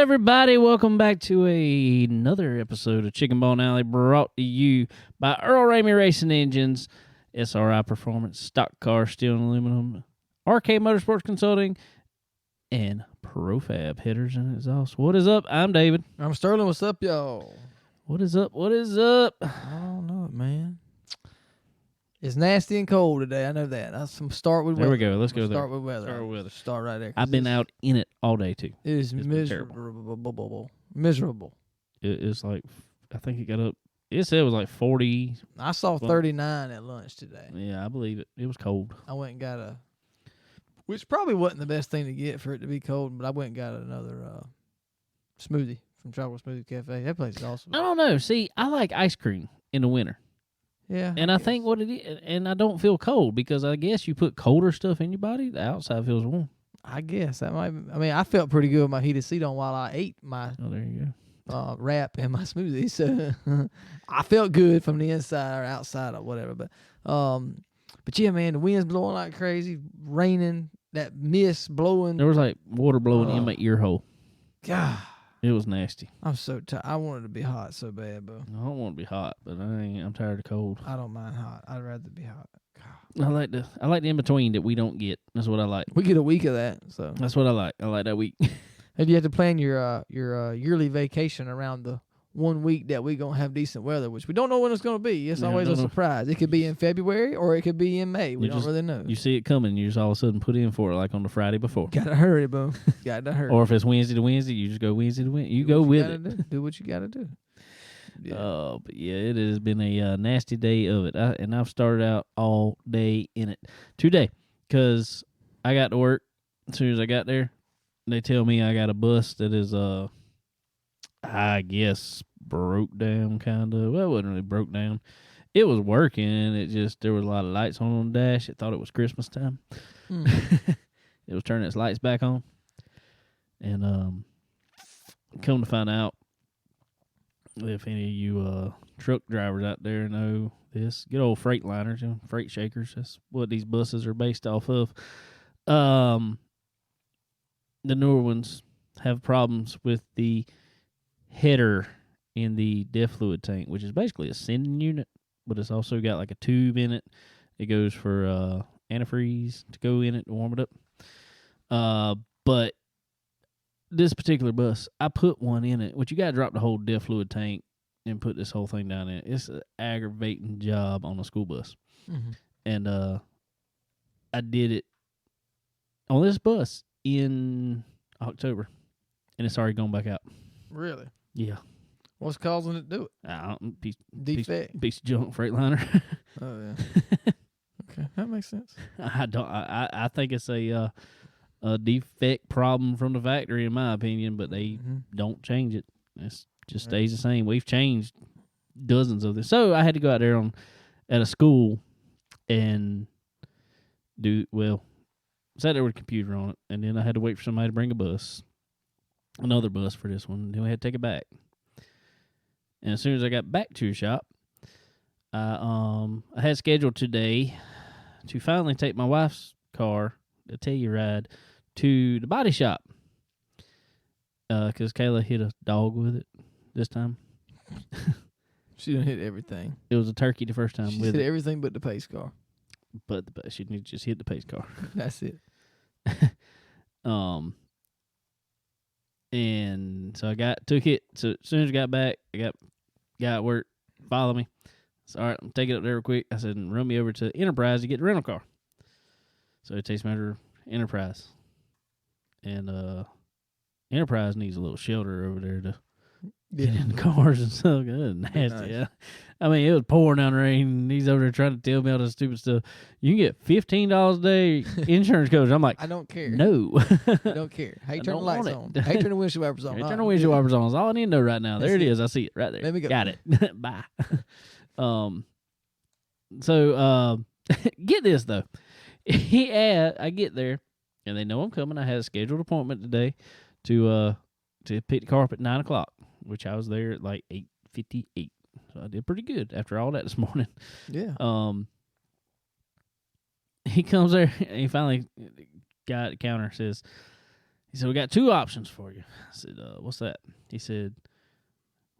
everybody? Welcome back to another episode of Chicken Bone Alley, brought to you by Earl Ramey Racing Engines, SRI Performance, Stock Car, Steel and Aluminum, RK Motorsports Consulting, and Profab Headers and Exhaust. What is up? I'm David. I'm Sterling. What's up, y'all? What is up? What is up? I don't know, man. It's nasty and cold today. I know that. Let's start with There weather. we go. Let's go there. Start with weather. Start with weather. Start right there. I've been out in it all day, too. It is It's been terrible. miserable. Miserable. It's like, I think it got up, it said it was like 40. I saw 39 at lunch today. Yeah, I believe it. It was cold. I went and got which probably wasn't the best thing to get for it to be cold, but I went and got another smoothie from Tropical Smoothie Cafe. That place is awesome. I don't know. See, I like ice cream in the winter. Yeah. And I think what it is, and I don't feel cold because I guess you put colder stuff in your body, the outside feels warm. I guess that might. I mean, I felt pretty good with my heated seat on while I ate my Oh, there you go. wrap and my smoothie, so I felt good from the inside or outside or whatever. But yeah, man, the wind's blowing like crazy, raining, that mist blowing. There was like water blowing in my ear hole. God, It was nasty. I'm so tired. I wanted to be hot so bad, bro. I don't want to be hot, but I'm tired of cold. I don't mind hot. I'd rather be hot. I like the in between that we don't get. That's what I like. We get a week of that, so That's what I like. I like that week. and you have to plan your yearly vacation around the 1 week that we're going to have decent weather, which we don't know when it's going to be. It's Yeah, always a don't know. surprise. It could be in February or it could be in May. We don't really know. You see it coming, you just all of a sudden put in for it like on the Friday before. Gotta hurry, bro. Gotta hurry. Or if it's Wednesday to Wednesday, you just go Wednesday to Wednesday. You go with it. Do what you gotta do. Yeah. Oh, but yeah, it has been a nasty day of it. And I've started out all day in it today because I got to work. As soon as I got there, they tell me I got a bus that is, I guess, broke down kind of. Well, it wasn't really broke down. It was working. It just, there was a lot of lights on the dash. It thought it was Christmas time. It was turning its lights back on. And come to find out, if any of you truck drivers out there know this, good old Freightliners, freight shakers, that's what these buses are based off of. The newer ones have problems with the header in the DEF fluid tank, which is basically a sending unit, but it's also got like a tube in it. It goes for antifreeze to go in it to warm it up. But this particular bus, I put one in it, which you got to drop the whole DEF fluid tank and put this whole thing down in it. It's an aggravating job on a school bus. Mm-hmm. And I did it on this bus in October, and it's already gone back out. Really? Yeah. What's causing it to do it? Defect. Piece of junk Freightliner. Oh yeah. Okay, that makes sense. I think it's a defect problem from the factory, in my opinion, but they don't change it. It just stays the same. We've changed dozens of this. So I had to go out there at a school and sat there with a computer on it, and then I had to wait for somebody to bring another bus for this one, and then we had to take it back. And as soon as I got back to the shop, I had scheduled today to finally take my wife's car, the Telluride, to the body shop. Because Kayla hit a dog with it this time. She done hit everything. It was a turkey the first time She with hit it. everything but the pace car. But she just hit the pace car. That's it. And so took it. So as soon as I got back, I got guy at work, follow me. So, all right, I'm taking it up there real quick. I said, run me over to Enterprise to get the rental car. So it takes me over to Enterprise. And Enterprise needs a little shelter over there to get in the cars and stuff. Good, nasty. Nice. Yeah. I mean, it was pouring down rain, and he's over there trying to tell me all this stupid stuff. You can get $15 a day insurance coverage. I'm like, I don't care. No. I don't care. How you turn the lights on? How you turn the windshield wipers on? Turn the windshield wipers on. That's all I need to know right now. There it is. I see it right there. Let me go. Got it. Bye. So get this though. I get there, and they know I'm coming. I had a scheduled appointment today to pick the car up at 9:00, which I was there at like 8:58. So I did pretty good after all that this morning. Yeah. He comes there, and he finally got at the counter, says, He said, we got two options for you. I said, what's that? He said,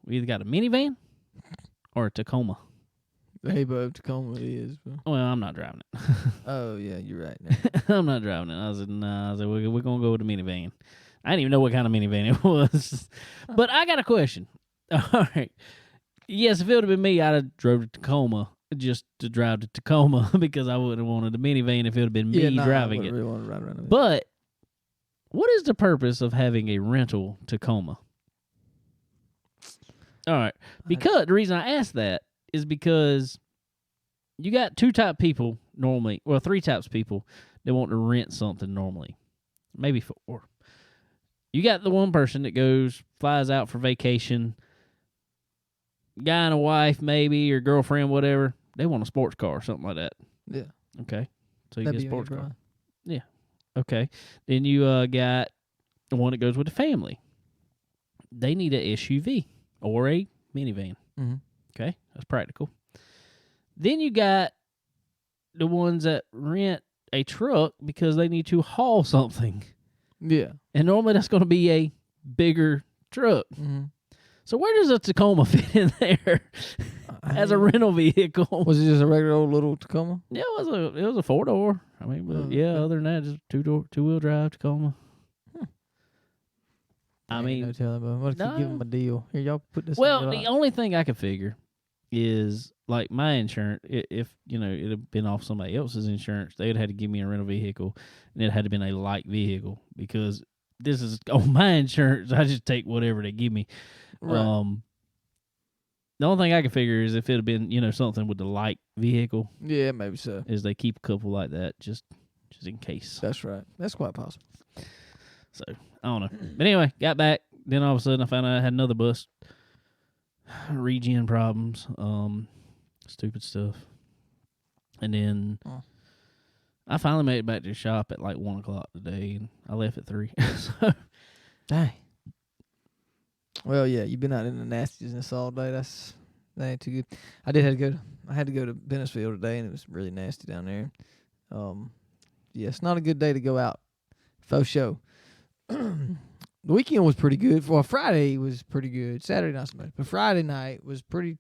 we either got a minivan or a Tacoma. Hey, bub, Tacoma it is. Bro. Well, I'm not driving it. Oh, yeah, you're right. I'm not driving it. I said, nah. I said, we're going to go with a minivan. I didn't even know what kind of minivan it was. But I got a question. All right. Yes, if it would have been me, I'd have drove to Tacoma just to drive to Tacoma because I wouldn't have wanted a minivan if it would have been me driving it. Really want to ride around But what is the purpose of having a rental Tacoma? All right. Because the reason I asked that is because you got two type people normally, well, three types of people that want to rent something normally. Maybe four. You got the one person that flies out for vacation, guy and a wife maybe, or girlfriend, whatever. They want a sports car or something like that. Yeah. Okay. So you That'd get a be sports me, car. bro. Yeah. Okay. Then you got the one that goes with the family. They need a SUV or a minivan. Mm-hmm. Okay. That's practical. Then you got the ones that rent a truck because they need to haul something. Yeah. And normally that's going to be a bigger truck. Mm-hmm. So where does a Tacoma fit in there as a rental vehicle? Was it just a regular old little Tacoma? Yeah, it was a 4-door. I mean, but other than that, just two-wheel drive Tacoma. I mean, no telling, but I'm gonna keep giving them a deal. Here, y'all put this. Well, the only thing I could figure is like my insurance. If it had been off somebody else's insurance, they'd had to give me a rental vehicle, and it had to been a light vehicle because this is on my insurance. I just take whatever they give me. Right. The only thing I could figure is if it had been something with the light vehicle. Yeah, maybe so. Is they keep a couple like that just in case. That's right. That's quite possible. So I don't know. But anyway, got back. Then all of a sudden I found out I had another bus. Regen problems. Stupid stuff. And then I finally made it back to the shop at like 1 o'clock today, and I left at 3. So, dang. Well, yeah, you've been out in the nastiness all day. That ain't too good. I had to go to Bennisville today, and it was really nasty down there. Yeah, it's not a good day to go out. Faux show. The weekend was pretty good. Well, Friday was pretty good. Saturday not so much, but Friday night was pretty.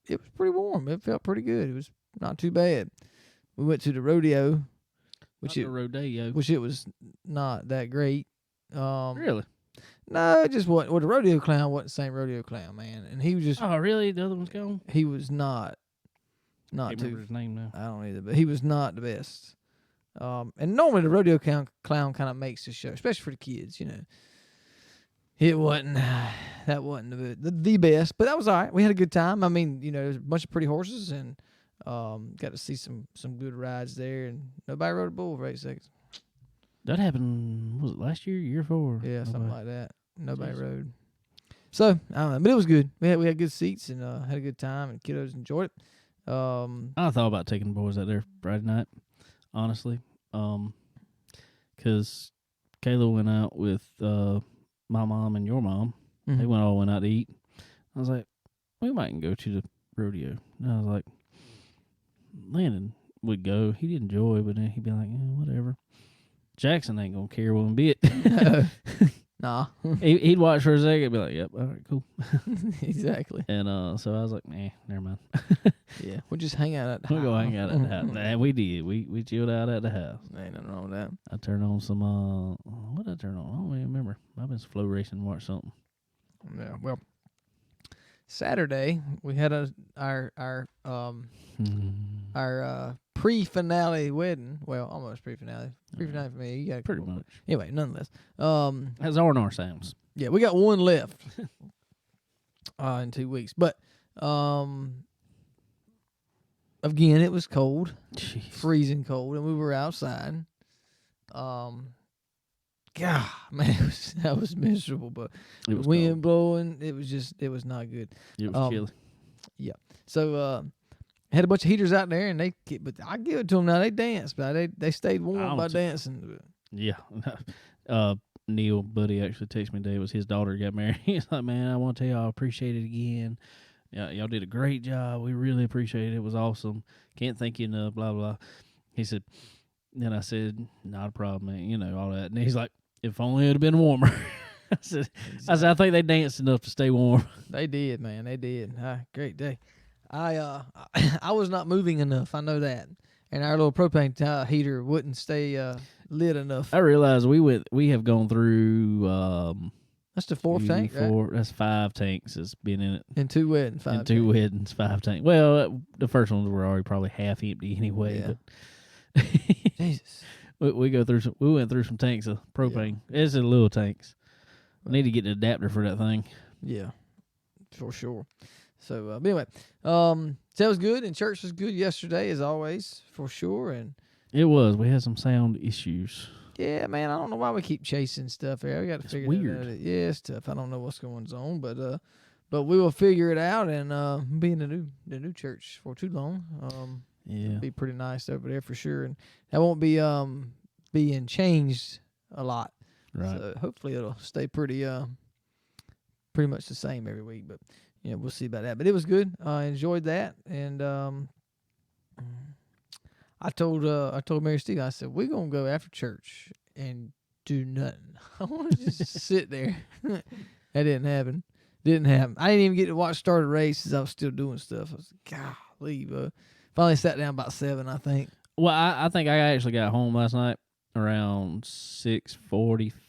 It was pretty warm. It felt pretty good. It was not too bad. We went to the rodeo, which it was not that great. Really? No, it just wasn't. Well, the rodeo clown wasn't the same rodeo clown, man, and he was just. Oh, really? The other one's gone? He was not. Not can't too. remember his name now. I don't either, but he was not the best. And normally the rodeo clown kind of makes the show, especially for the kids. It wasn't. That wasn't the best, but that was all right. We had a good time. I mean, there's a bunch of pretty horses, and got to see some good rides there, and nobody rode a bull for 8 seconds. That happened, was it last year, year before? Yeah, something like that. Nobody rode. So, I don't know, but it was good. We had good seats and had a good time, and kiddos enjoyed it. I thought about taking the boys out there Friday night, honestly, because Kayla went out with my mom and your mom. Mm-hmm. They all went out to eat. I was like, we might go to the rodeo. And I was like, Landon would go. He'd enjoy, but then he'd be like, whatever. Jackson ain't gonna care one bit. Nah. He'd watch for a second and be like, yep, all right, cool. Exactly. And so I was like, never mind. Yeah, we'll just hang out at the house. We'll go hang out at the house. And we did. We chilled out at the house. Ain't nothing wrong with that. I turned on some, what did I turn on? I don't even remember. I've been slow racing and watched something. Yeah, well, Saturday we had our pre-finale wedding. Well, almost pre-finale. Pre-finale for me. You got pretty much. Anyway, nonetheless. As R&R sounds. Yeah, we got one left in 2 weeks. But again, it was cold. Jeez. Freezing cold, and we were outside. God, man, that was miserable. But It was wind cold. blowing, it was not good. It was chilly. Yeah. So had a bunch of heaters out there, and but I give it to them now. They danced, but they stayed warm by dancing. Yeah. Neil, buddy, actually texted me today. It was his daughter got married. He's like, man, I want to tell y'all I appreciate it again. Yeah, y'all did a great job. We really appreciate it. It was awesome. Can't thank you enough, blah, blah. He said, then I said, not a problem, man, all that. And he's like, If only it had been warmer. I said, I think they danced enough to stay warm. They did, man. They did. Great day. I was not moving enough. I know that. And our little propane heater wouldn't stay lit enough. I realized we have gone through That's the fourth tank, right? That's 5 tanks that's been in it. And 2 wet and 5 And 2 weddings, 5 tanks. Well, the first ones were already probably half empty anyway. Yeah. But Jesus. we went through some tanks of propane. Yeah. It's in little tanks. I need to get an adapter for that thing. Yeah, for sure. So, but anyway, so it was good, and church was good yesterday, as always, for sure. And it was. We had some sound issues. Yeah, man, I don't know why we keep chasing stuff here. We got to figure it out. Yeah, it's tough. I don't know what's going on, but we will figure it out and be in the new church for too long. It'll be pretty nice over there for sure, and that won't be being changed a lot. Right. So hopefully it'll stay pretty much the same every week, but we'll see about that. But it was good. I enjoyed that, and I told Mary Steve, I said, we're gonna go after church and do nothing. I want to just sit there. That didn't happen. I didn't even get to watch start a race as I was still doing stuff. I was like, golly, finally sat down about 7, I think. Well, I think I actually got home last night around 6:45.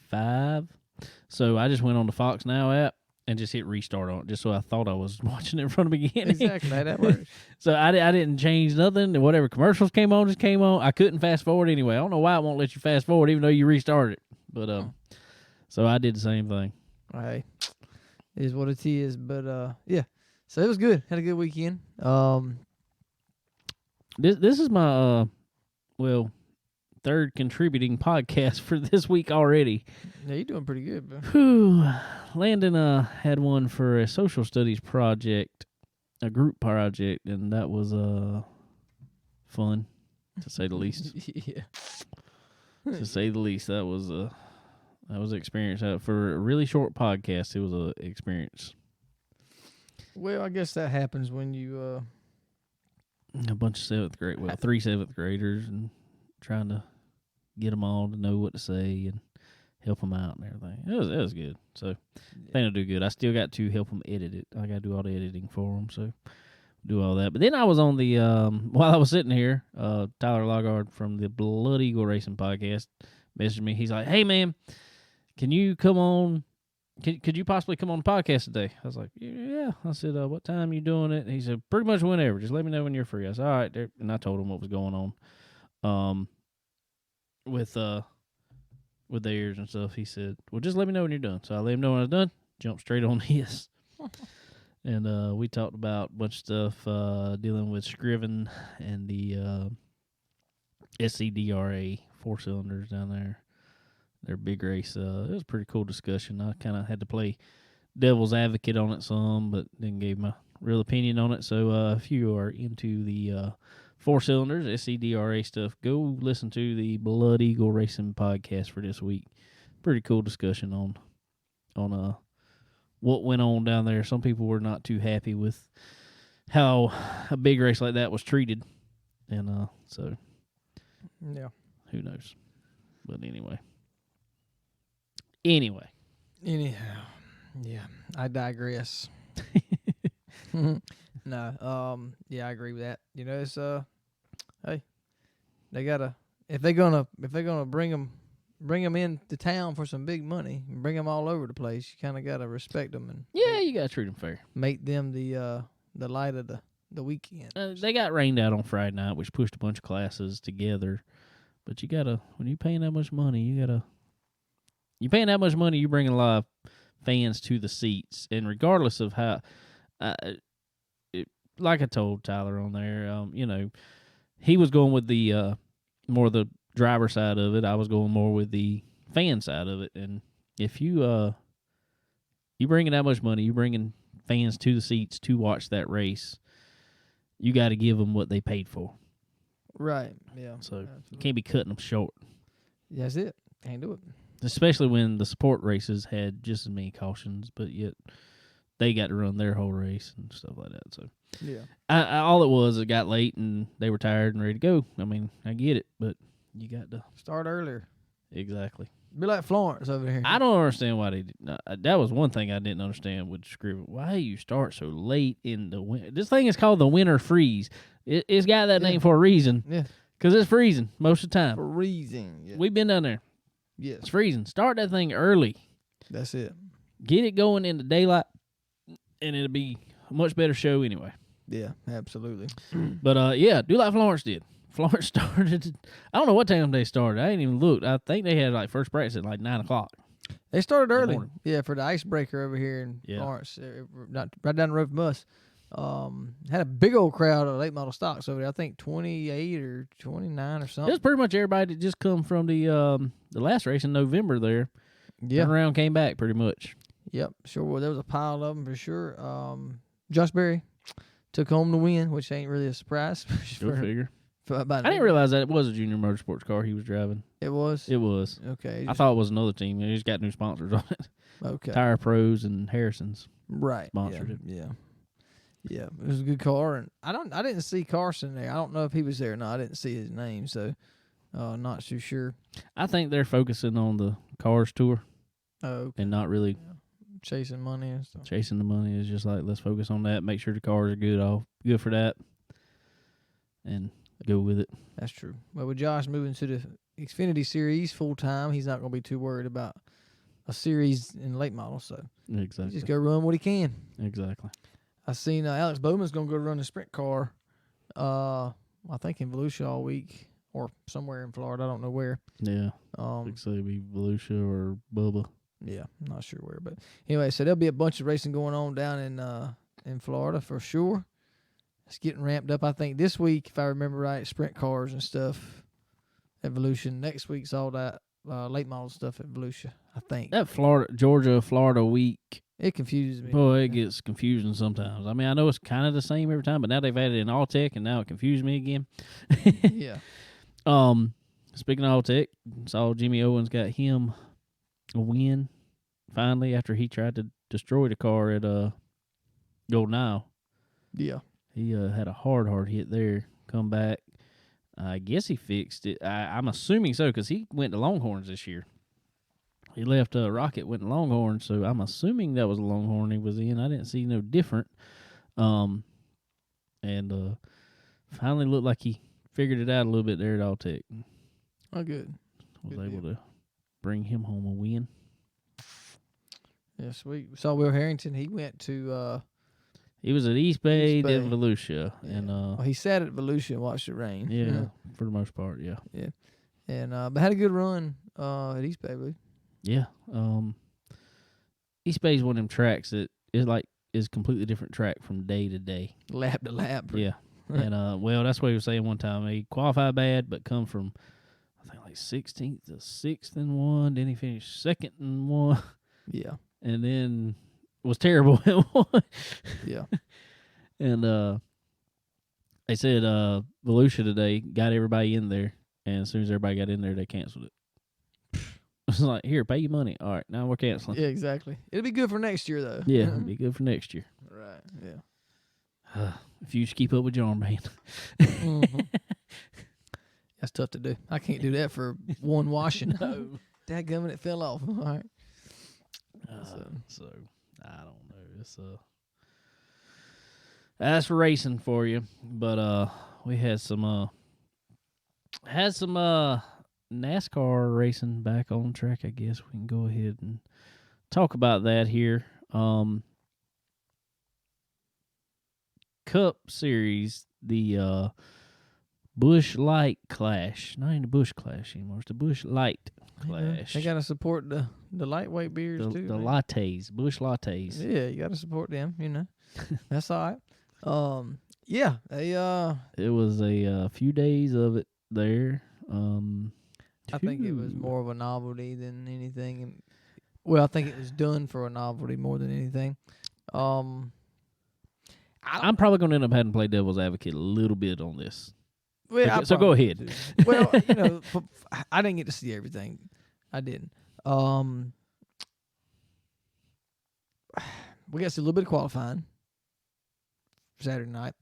So I just went on the Fox Now app and just hit restart on it, just so I thought I was watching it from the beginning. Exactly, that works. So I didn't change nothing. Whatever commercials came on just came on. I couldn't fast forward anyway. I don't know why it won't let you fast forward even though you restarted it. But so I did the same thing. Hey, it is what it is. But yeah, so it was good. Had a good weekend. This is my third contributing podcast for this week already. Yeah, you're doing pretty good, bro. Whew. Landon had one for a social studies project, a group project, and that was fun, to say the least. Yeah. To say the least, that was an experience. For a really short podcast, it was an experience. Well, I guess that happens when you a bunch of 3 7th graders, and trying to get them all to know what to say and help them out and everything. It was good. So I think I'll do good. I still got to help them edit it. I got to do all the editing for them, so do all that. But then I was on the while I was sitting here, Tyler Logard from the Blood Eagle Racing podcast messaged me. He's like, "Hey man, can you come on? Could you possibly come on the podcast today?" I was like, "Yeah." I said, "What time you doing it?" And he said, "Pretty much whenever. Just let me know when you're free." I said, "All right." And I told him what was going on. With theirs and stuff, he said, "Well, just let me know when you're done." So I let him know when I was done. Jumped straight on his, and we talked about a bunch of stuff dealing with Scriven and the SCDRA 4-cylinders down there. Their big race. It was a pretty cool discussion. I kind of had to play devil's advocate on it some, but then gave my real opinion on it. So if you are into the 4-cylinders, SCDRA stuff, go listen to the Blood Eagle Racing podcast for this week. Pretty cool discussion on what went on down there. Some people were not too happy with how a big race like that was treated, and so yeah, who knows? But anyway, anyhow, yeah, I digress. No, yeah, I agree with that. It's hey, they gotta if they're gonna bring them into town for some big money and bring them all over the place, you kind of gotta respect them and you gotta treat them fair. Make them the light of the weekend. They got rained out on Friday night, which pushed a bunch of classes together. But you gotta, when you're paying that much money, you're paying that much money, you're bringing a lot of fans to the seats, and regardless of how. Like I told Tyler on there, he was going with the more the driver side of it. I was going more with the fan side of it. And if you bringing that much money, you bringing fans to the seats to watch that race, you got to give them what they paid for. Right. Yeah. So you can't be cutting them short. That's it. Can't do it. Especially when the support races had just as many cautions, but yet they got to run their whole race and stuff like that. So yeah, all it was, it got late and they were tired and ready to go. I mean, I get it, but you got to start earlier. Exactly. Be like Florence over here. I don't understand why they did. That was one thing I didn't understand with Griffith. Why you start so late in the winter? This thing is called the winter freeze. It's got that name for a reason. Yeah. Because it's freezing most of the time. Freezing. Yeah. We've been down there. Yes. It's freezing. Start that thing early. That's it. Get it going in the daylight, and it'll be a much better show anyway. Yeah, absolutely. But, yeah, do like Florence did. Florence started, I don't know what time they started. I ain't even looked. I think they had like first practice at like 9 o'clock. They started early. morning. Yeah, for the icebreaker over here in Florence. Right down the road from us. Had a big old crowd of late model stocks over there. I think 28 or 29 or something. It was pretty much everybody that just come from the last race in November there. Yeah. Turned around, came back pretty much. Yep, sure. Well, there was a pile of them for sure. Josh Berry took home the win, which ain't really a surprise. Go figure. I didn't realize that it was a junior motorsports car he was driving. It was? It was. Okay. I thought it was another team. They just got new sponsors on it. Okay. Tire Pros and Harrison's. Right. Sponsored it. Yeah. Yeah, it was a good car, and I didn't see Carson there. I don't know if he was there or not. I didn't see his name, so not too sure. I think they're focusing on the Cars Tour. Oh, okay. And not really chasing money and stuff. Chasing the money is just like, let's focus on that. Make sure the cars are good for that, and go with it. That's true. Well, with Josh moving to the Xfinity Series full time, he's not going to be too worried about a series in late model. So exactly, just go run what he can. Exactly. I seen Alex Bowman's going to go run a sprint car. I think in Volusia all week or somewhere in Florida. I don't know where. Yeah. Like say it'd be Volusia or Bubba. Yeah, I'm not sure where, but anyway, so there'll be a bunch of racing going on down in Florida for sure. It's getting ramped up. I think this week, if I remember right, sprint cars and stuff at Volusia. Next week's all that late model stuff at Volusia, I think. That Florida week, it confuses me. Boy, it gets confusing sometimes. I mean, I know it's kind of the same every time, but now they've added in All Tech, and now it confused me again. Yeah. Speaking of All Tech, saw Jimmy Owens got him a win finally after he tried to destroy the car at Golden Isle. Yeah. He had a hard hit there. Come back. I guess he fixed it. I'm assuming so because he went to Longhorns this year. He left Rocket, went to Longhorns, so I'm assuming that was a Longhorn he was in. I didn't see no different. And finally looked like he figured it out a little bit there at Alltech. Oh, good. Was able to bring him home a win. Yeah, sweet. We saw Will Harrington. He went to... he was at East Bay, East Bay. then Volusia. Yeah. And he sat at Volusia and watched it rain. yeah, for the most part, yeah. Yeah. And but had a good run at East Bay, I believe. Yeah. East Bay's one of them tracks that is completely different track from day to day. Lap to lap. Yeah. And well, that's what he was saying one time. He qualified bad, but come from I think like 16th to 6th in one. Then he finished 2nd in one. Yeah. And then was terrible at one. Yeah. And they said Volusia today got everybody in there, and as soon as everybody got in there, they canceled it. It's like, here, pay your money. All right, now we're canceling. Yeah, exactly. It'll be good for next year, though. Yeah, it'll be good for next year. Right, yeah. If you just keep up with your armband. Mm-hmm. That's tough to do. I can't do that for one washing. No. Dadgummit, it fell off. All right. So, I don't know. It's that's racing for you. But we had some NASCAR racing back on track. I guess we can go ahead and talk about that here. Cup Series, the Busch Light Clash. Not even the Busch Clash anymore. It's the Busch Light Clash. They got to support the lightweight beers, too. The lattes, Busch lattes. Yeah, you got to support them, you know. That's all right. Yeah, it was a few days of it there. I think it was more of a novelty than anything. Well, I think it was done for a novelty more than anything. I'm probably going to end up having to play devil's advocate a little bit on this. Well, so go ahead. Well, you know, I didn't get to see everything. I didn't. We got to see a little bit of qualifying Saturday night.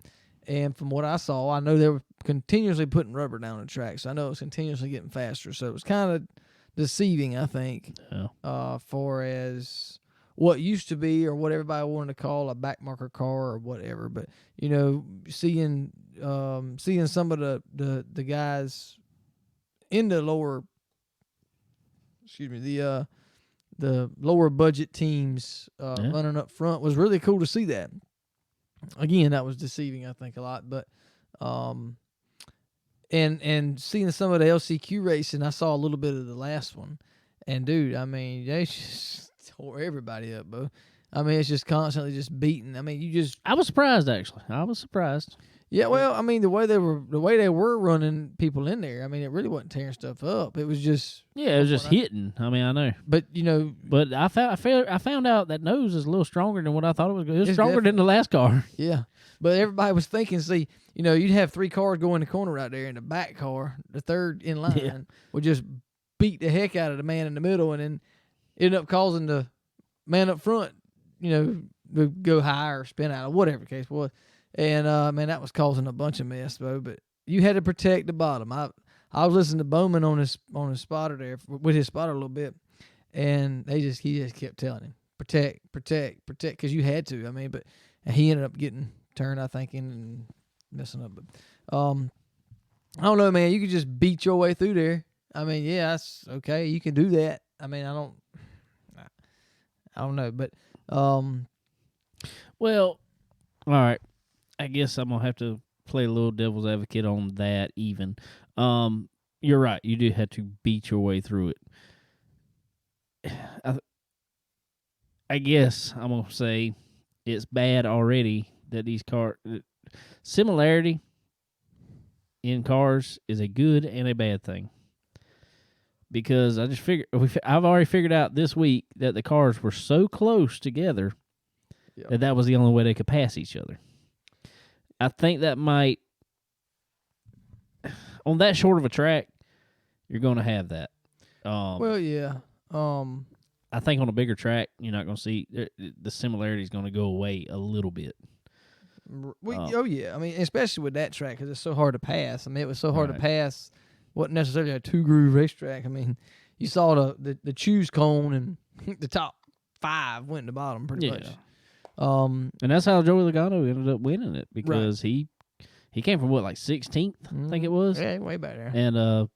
And from what I saw, I know they were continuously putting rubber down the track. So I know it was continuously getting faster. So it was kind of deceiving, I think, for as what used to be or what everybody wanted to call a backmarker car or whatever. But seeing some of the guys in the lower, the lower budget teams running up front was really cool to see that. Again, that was deceiving, I think, a lot, but and seeing some of the LCQ racing, I saw a little bit of the last one, and dude, I mean, they just tore everybody up, bro. I mean, it's just constantly just beating. I mean, I was surprised, actually. I was surprised. Yeah, well, I mean, the way they were running people in there, I mean, it really wasn't tearing stuff up. It was just it was just hitting. I mean, I know, but but I found out that nose is a little stronger than what I thought it was. It was stronger than the last car. Yeah, but everybody was thinking, see, you'd have 3 cars go in the corner right there, and the back car, the third in line, would just beat the heck out of the man in the middle, and then end up causing the man up front, to go high or spin out or whatever the case was. And man, that was causing a bunch of mess, though. But you had to protect the bottom. I was listening to Bowman on his spotter there with his spotter a little bit, and he just kept telling him protect, because you had to. I mean, and he ended up getting turned, I think, in and messing up. But I don't know, man. You could just beat your way through there. I mean, yeah, that's okay. You can do that. I mean, I don't know, but well, all right. I guess I'm gonna have to play a little devil's advocate on that. Even, you're right. You do have to beat your way through it. I guess I'm gonna say it's bad already that these cars similarity in cars is a good and a bad thing. Because I've already figured out this week that the cars were so close together that was the only way they could pass each other. I think that might, on that short of a track, you're going to have that. Well, yeah. I think on a bigger track, you're not going to see the similarity is going to go away a little bit. Oh yeah, I mean, especially with that track because it's so hard to pass. I mean, it was so hard to pass. Wasn't necessarily a 2-groove racetrack. I mean, you saw the choose cone and the top 5 went in the bottom pretty much. And that's how Joey Logano ended up winning it because he came from like 16th, I think it was. Yeah, way back there. And a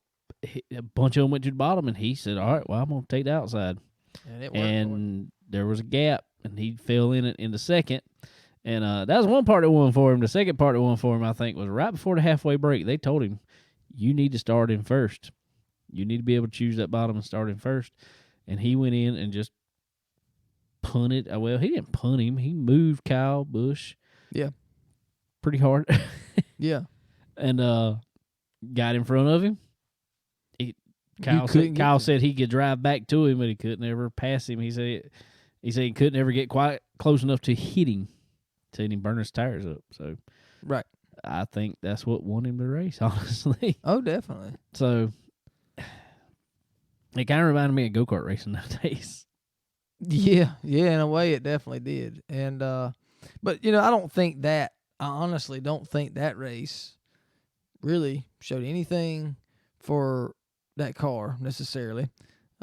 bunch of them went to the bottom, and he said, "All right, well, I'm gonna take the outside." And it worked. And there was a gap, and he fell in it in the second. And that was one part that won for him. The second part that won for him, I think, was right before the halfway break. They told him, "You need to start in first. You need to be able to choose that bottom and start in first." And he went in and just punted. Well, he didn't punt him. He moved Kyle Busch. Yeah. Pretty hard. Yeah. And got in front of him. Kyle said he could drive back to him, but he couldn't ever pass him. He said he couldn't ever get quite close enough to hit him till he burned his tires up. So right. I think that's what won him the race, honestly. Oh, definitely. So it kind of reminded me of go-kart racing nowadays. Yeah, in a way it definitely did. And but I honestly don't think that race really showed anything for that car necessarily.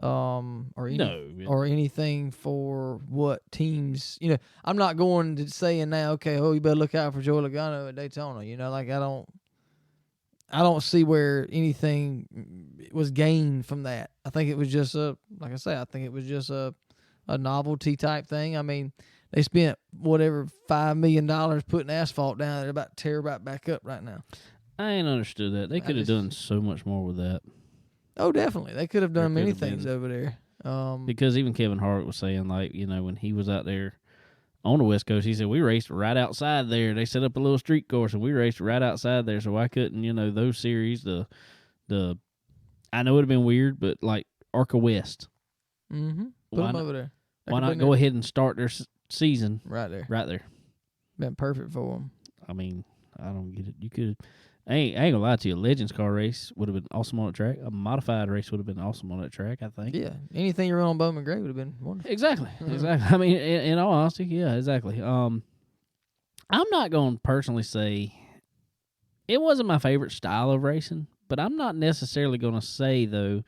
Or anything for what teams, I'm not going to saying now, okay, you better look out for Joey Logano at Daytona. I don't see where anything was gained from that. I think it was just a novelty type thing. I mean, they spent $5 million putting asphalt down. They're about to tear right back up right now. I ain't understood that. They could have done so much more with that. Oh, definitely. They could have done many things over there. Because even Kevin Hart was saying, when he was out there on the West Coast, he said, we raced right outside there. They set up a little street course, and we raced right outside there. So why couldn't, those series, I know it would have been weird, but like Arca West. Mm-hmm. Put them over there. Why not go ahead and start their season right there? Right there. Been perfect for them. I mean, I don't get it. You could. I ain't gonna lie to you. A Legends car race would have been awesome on that track. A modified race would have been awesome on that track, I think. Yeah. Anything you run on Bowman Gray would have been wonderful. Exactly. Exactly. I mean, in all honesty, yeah, exactly. I'm not going to personally say it wasn't my favorite style of racing, but I'm not necessarily going to say, though,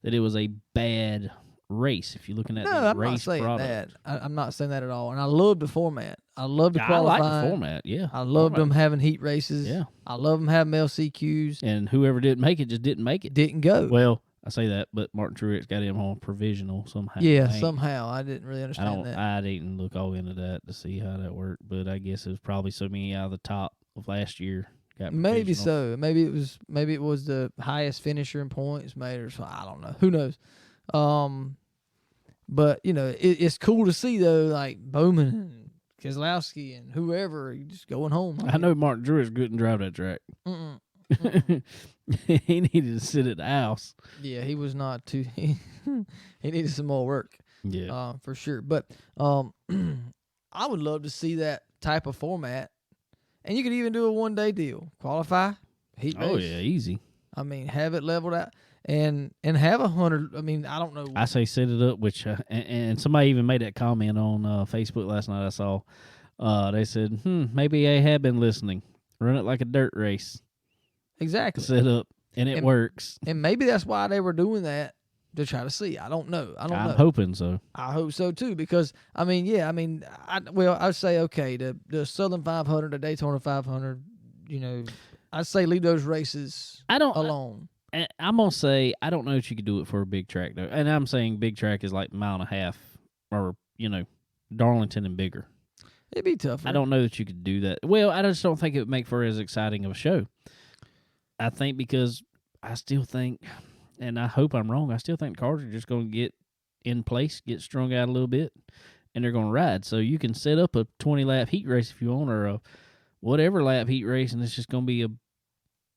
that it was a bad race. If you're looking at No, the I'm not race saying product. that. I'm not saying that at all. And I love the format. I love the I qualifying. like the format. Yeah, I love format. them having heat races. Yeah, I love them having LCQs. and whoever didn't make it just didn't make it. Didn't go. Well, I say that, but Martin Truex got him on provisional somehow. Yeah, somehow. I didn't really understand that. I didn't look all into that to see how that worked, but I guess it was probably so many out of the top of last year got Maybe provisional. so. Maybe it was the highest finisher in points made, or something. I don't know. Who knows? But it's cool to see though, like Bowman and Keselowski and whoever just going home. I know Martin Truex couldn't drive that track. Mm-mm. He needed to sit at the house. Yeah, he was not too. He needed some more work. Yeah, For sure. But I would love to see that type of format, and you could even do a 1-day deal, qualify, heat race. oh yeah, easy. I mean, have it leveled out and have 100. I mean, I don't know. I say set it up, which and somebody even made that comment on Facebook last night. I saw. They said, maybe they have been listening. Run it like a dirt race. Exactly. Set up, and it works. And maybe that's why they were doing that, to try to see. I don't know. I'm hoping so. I hope so too, because I would say okay, the Southern 500, the Daytona 500. I'd say leave those races alone. I'm gonna say I don't know if you could do it for a big track though, and I'm saying big track is like 1.5 miles, or Darlington and bigger. It'd be tougher. I don't know that you could do that. Well, I just don't think it would make for as exciting of a show. I think because I still think, and I hope I'm wrong, I still think cars are just going to get in place, get strung out a little bit, and they're going to ride. So you can set up a 20-lap heat race if you want, or a whatever lap heat race, and it's just going to be a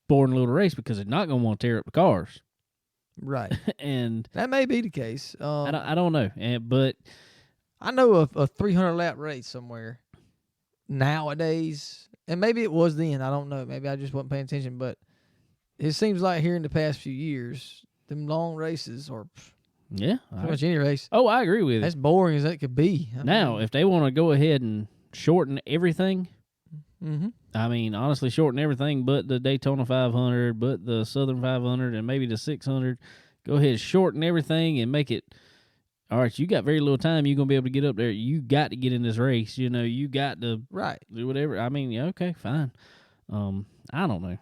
boring little race because they're not going to want to tear up the cars. Right. And that may be the case. I don't know. But I know a 300-lap race somewhere nowadays, and maybe it was then. I don't know. Maybe I just wasn't paying attention, but it seems like here in the past few years, them long races, or pretty much any race. Oh, I agree with you. As boring as that could be. Now, if they want to go ahead and shorten everything, I mean, honestly, shorten everything but the Daytona 500, but the Southern 500, and maybe the 600. Go ahead, shorten everything and make it. All right, you got very little time. You're going to be able to get up there. You got to get in this race. You got to do whatever. I mean, yeah, okay, fine. I don't know.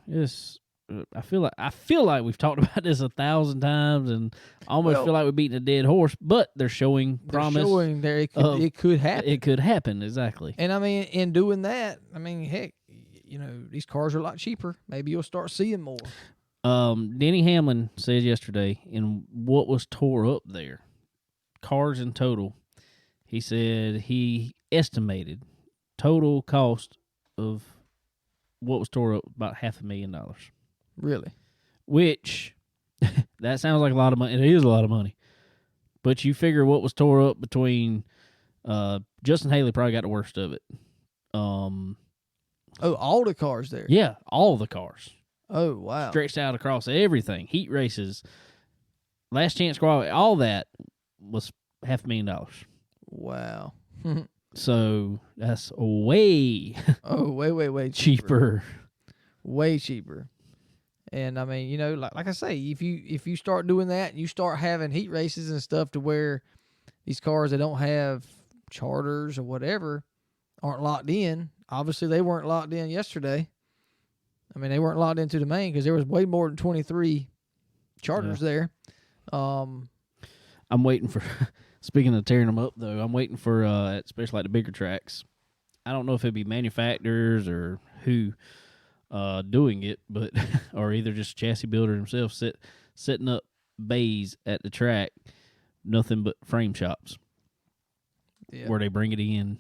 I feel like we've talked about this 1,000 times and almost feel like we're beating a dead horse, but they're showing promise. Showing there it could happen. It could happen, exactly. And I mean, in doing that, heck, these cars are a lot cheaper. Maybe you'll start seeing more. Denny Hamlin said yesterday, in what was tore up there, cars in total, he said he estimated total cost of what was tore up about $500,000. Really? Which, that sounds like a lot of money. It is a lot of money. But you figure what was tore up between, Justin Haley probably got the worst of it. All the cars there? Yeah, all the cars. Oh, wow. Stretched out across everything. Heat races, last chance quality, all that was $500,000. Wow. So that's way way cheaper. Way cheaper. And I mean, like I say, if you start doing that and you start having heat races and stuff to where these cars that don't have charters or whatever aren't locked in. Obviously, they weren't locked in yesterday. I mean, they weren't locked into the main because there was way more than 23 charters there. I'm waiting for. Speaking of tearing them up, though, I'm waiting for, especially like the bigger tracks. I don't know if it'd be manufacturers or who doing it, but or either just chassis builder himself setting up bays at the track, nothing but frame shops, where they bring it in,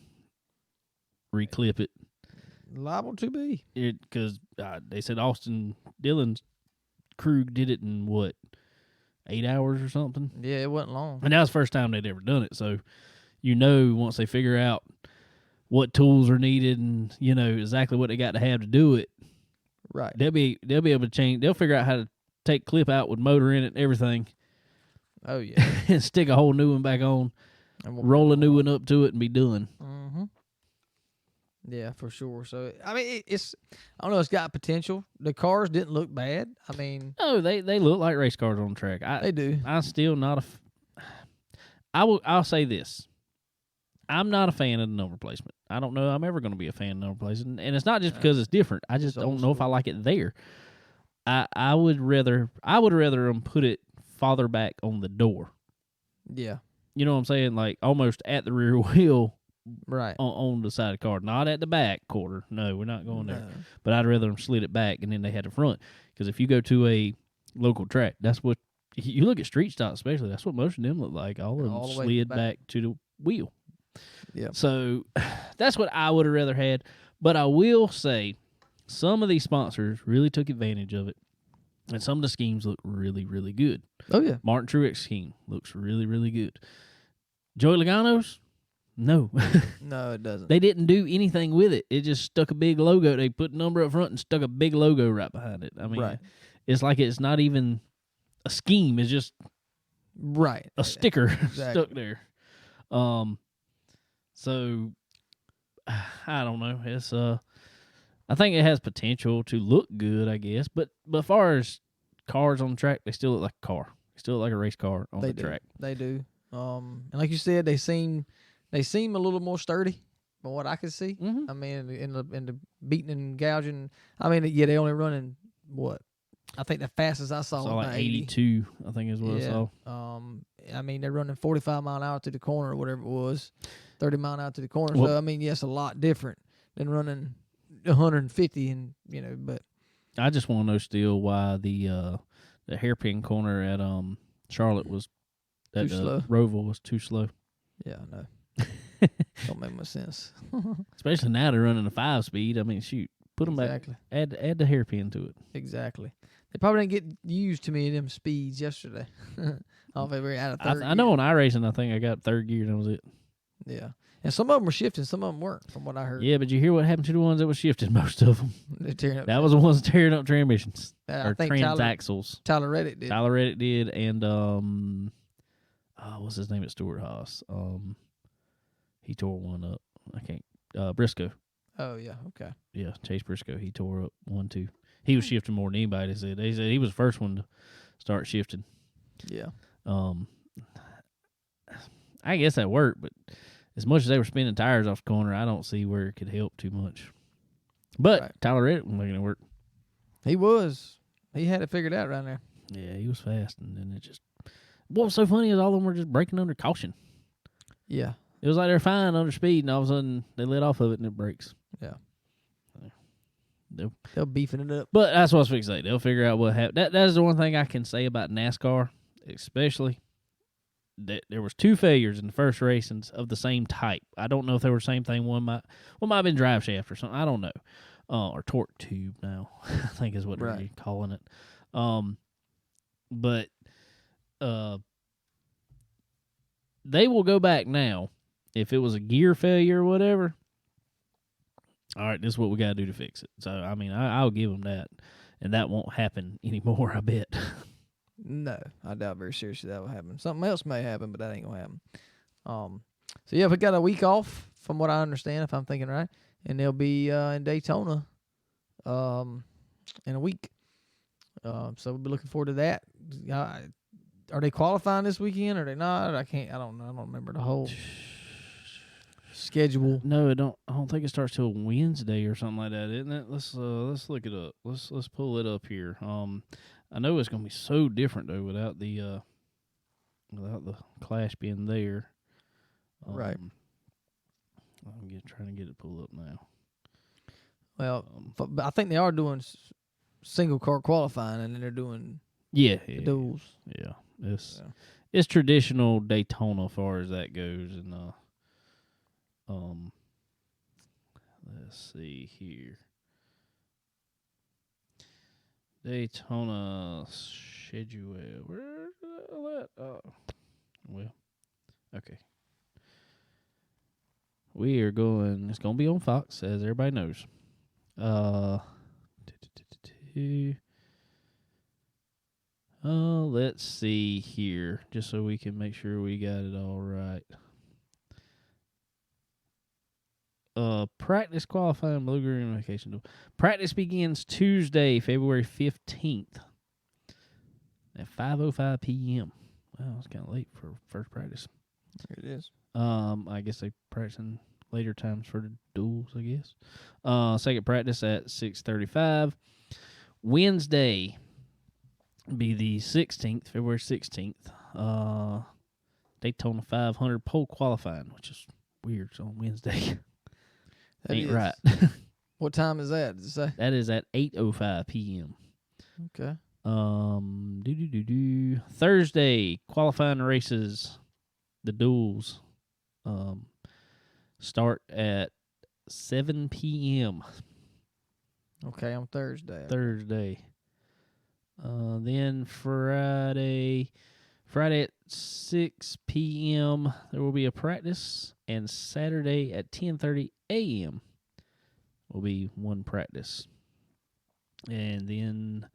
reclip it. Liable to be. Because they said Austin Dillon's crew did it in, 8 hours or something? Yeah, it wasn't long. And that was the first time they'd ever done it. So, once they figure out what tools are needed and, exactly what they got to have to do it, right? They'll be able to change. They'll figure out how to take clip out with motor in it and everything. Oh, yeah. And stick a whole new one back on, roll a new one up to it, and be done. Mm-hmm. Yeah, for sure. So I mean, it's I don't know. It's got potential. The cars didn't look bad. I mean, No, they look like race cars on the track. they do. I'm still not I'll say this. I'm not a fan of the number placement. I don't know I'm ever going to be a fan of number placement. And it's not just because it's different. I just It's don't old know if I school. like it there. I would rather them put it farther back on the door. Yeah. You know what I'm saying? Like almost at the rear wheel Right. on the side of the car, not at the back quarter. No, we're not going there. No. But I'd rather them slid it back and then they had the front. Because if you go to a local track, that's what you look at street stock, especially. That's what most of them look like. All of them All the way slid back. back to the wheel. Yep. So that's what I would have rather had. But I will say, some of these sponsors really took advantage of it, and some of the schemes look really, really good. Oh yeah. Martin Truex scheme looks really, really good. Joey Logano's, no. No, it doesn't. They didn't do anything with it. It just stuck a big logo. They put number up front and stuck a big logo right behind it. I mean, Right. it's like it's not even a scheme. It's just Right. a sticker Exactly. stuck there. So I don't know. It's I think it has potential to look good, I guess. But as far as cars on the track, they still look like a car. They still look like a race car on the track. They do. And like you said, they seem a little more sturdy from what I could see. Mm-hmm. I mean, in the beating and gouging. I mean, yeah, they only running what? I think the fastest I saw So was like about 80. 82, I think is what I Yeah. saw. I mean, they're running 45 mile an hour to the corner or whatever it was, 30 mile an hour to the corner. Well, so I mean, yes, a lot different than running 150 and but I just want to know still why the hairpin corner at Charlotte was Too slow. Roval was too slow. yeah, no, don't make much sense. Especially now they're running a 5-speed. I mean, shoot, put them Exactly. back. Add the hairpin to it. Exactly. They probably didn't get used too many of them speeds yesterday. Off every out of third. I know on iRacing, I think I got third gear and that was it. Yeah, and some of them were shifting, some of them weren't, from what I heard. Yeah, but you hear what happened to the ones that was shifting? Most of them. They're tearing up. That was the ones tearing up transmissions I or think transaxles. Tyler Reddick did. Tyler Reddick did, and what's his name at Stewart Haas? He tore one up. I can't. Briscoe. Oh yeah, okay. Yeah, Chase Briscoe. He tore up one too. He was shifting more than anybody. They said he was the first one to start shifting. Yeah. I guess that worked, but as much as they were spinning tires off the corner, I don't see where it could help too much. But Right. Tyler Reddick was making it work. He was. He had it figured out right there. Yeah, he was fast, and then it just. What was so funny is all of them were just braking under caution. Yeah. It was like they're fine under speed, and all of a sudden they let off of it and it breaks. Yeah. Nope. They're beefing it up. But that's what I was fixing to say. They'll figure out what happened. That is the one thing I can say about NASCAR, especially. That there was 2 failures in the first racings of the same type. I don't know if they were the same thing. One might have been drive shaft or something. I don't know. Or torque tube now, I think is what they're Right. calling it. But they will go back now. If it was a gear failure or whatever, all right, this is what we got to do to fix it. So, I mean, I'll give them that. And that won't happen anymore, I bet. No, I doubt very seriously that will happen. Something else may happen, but that ain't gonna happen. So yeah, we got a week off, from what I understand, if I'm thinking right, and they'll be in Daytona, in a week. So we'll be looking forward to that. Are they qualifying this weekend? Or are they not? I don't know. I don't remember the whole schedule. No, I don't think it starts till Wednesday or something like that, isn't it? Let's look it up. Let's pull it up here. I know it's gonna be so different though without the clash being there. Right. I'm trying to get it pulled up now. Well, but I think they are doing single car qualifying, and then they're doing Yeah, the duels. yeah. It's traditional Daytona as far as that goes, and let's see here. Daytona Schedule. Where's that? Well, okay. We are going. It's going to be on Fox, as everybody knows. Let's see here, just so we can make sure we got it all right. Practice qualifying blue green vacation duel. Practice begins Tuesday, February 15th at 5:05 p.m. Wow, it's kind of late for first practice. It is. I guess they practicing later times for the duels, I guess. Second practice at 6:35. Wednesday be the 16th, February 16th. Daytona 500 pole qualifying, which is weird. It's on Wednesday. Ain't right. What time is that? Did it say? That is at 8:05 p.m. Okay. Thursday qualifying races, the duels, start at 7 p.m. Okay, on Thursday. Then Friday at 6 p.m. there will be a practice, and Saturday at 10:30 a.m. will be one practice. And then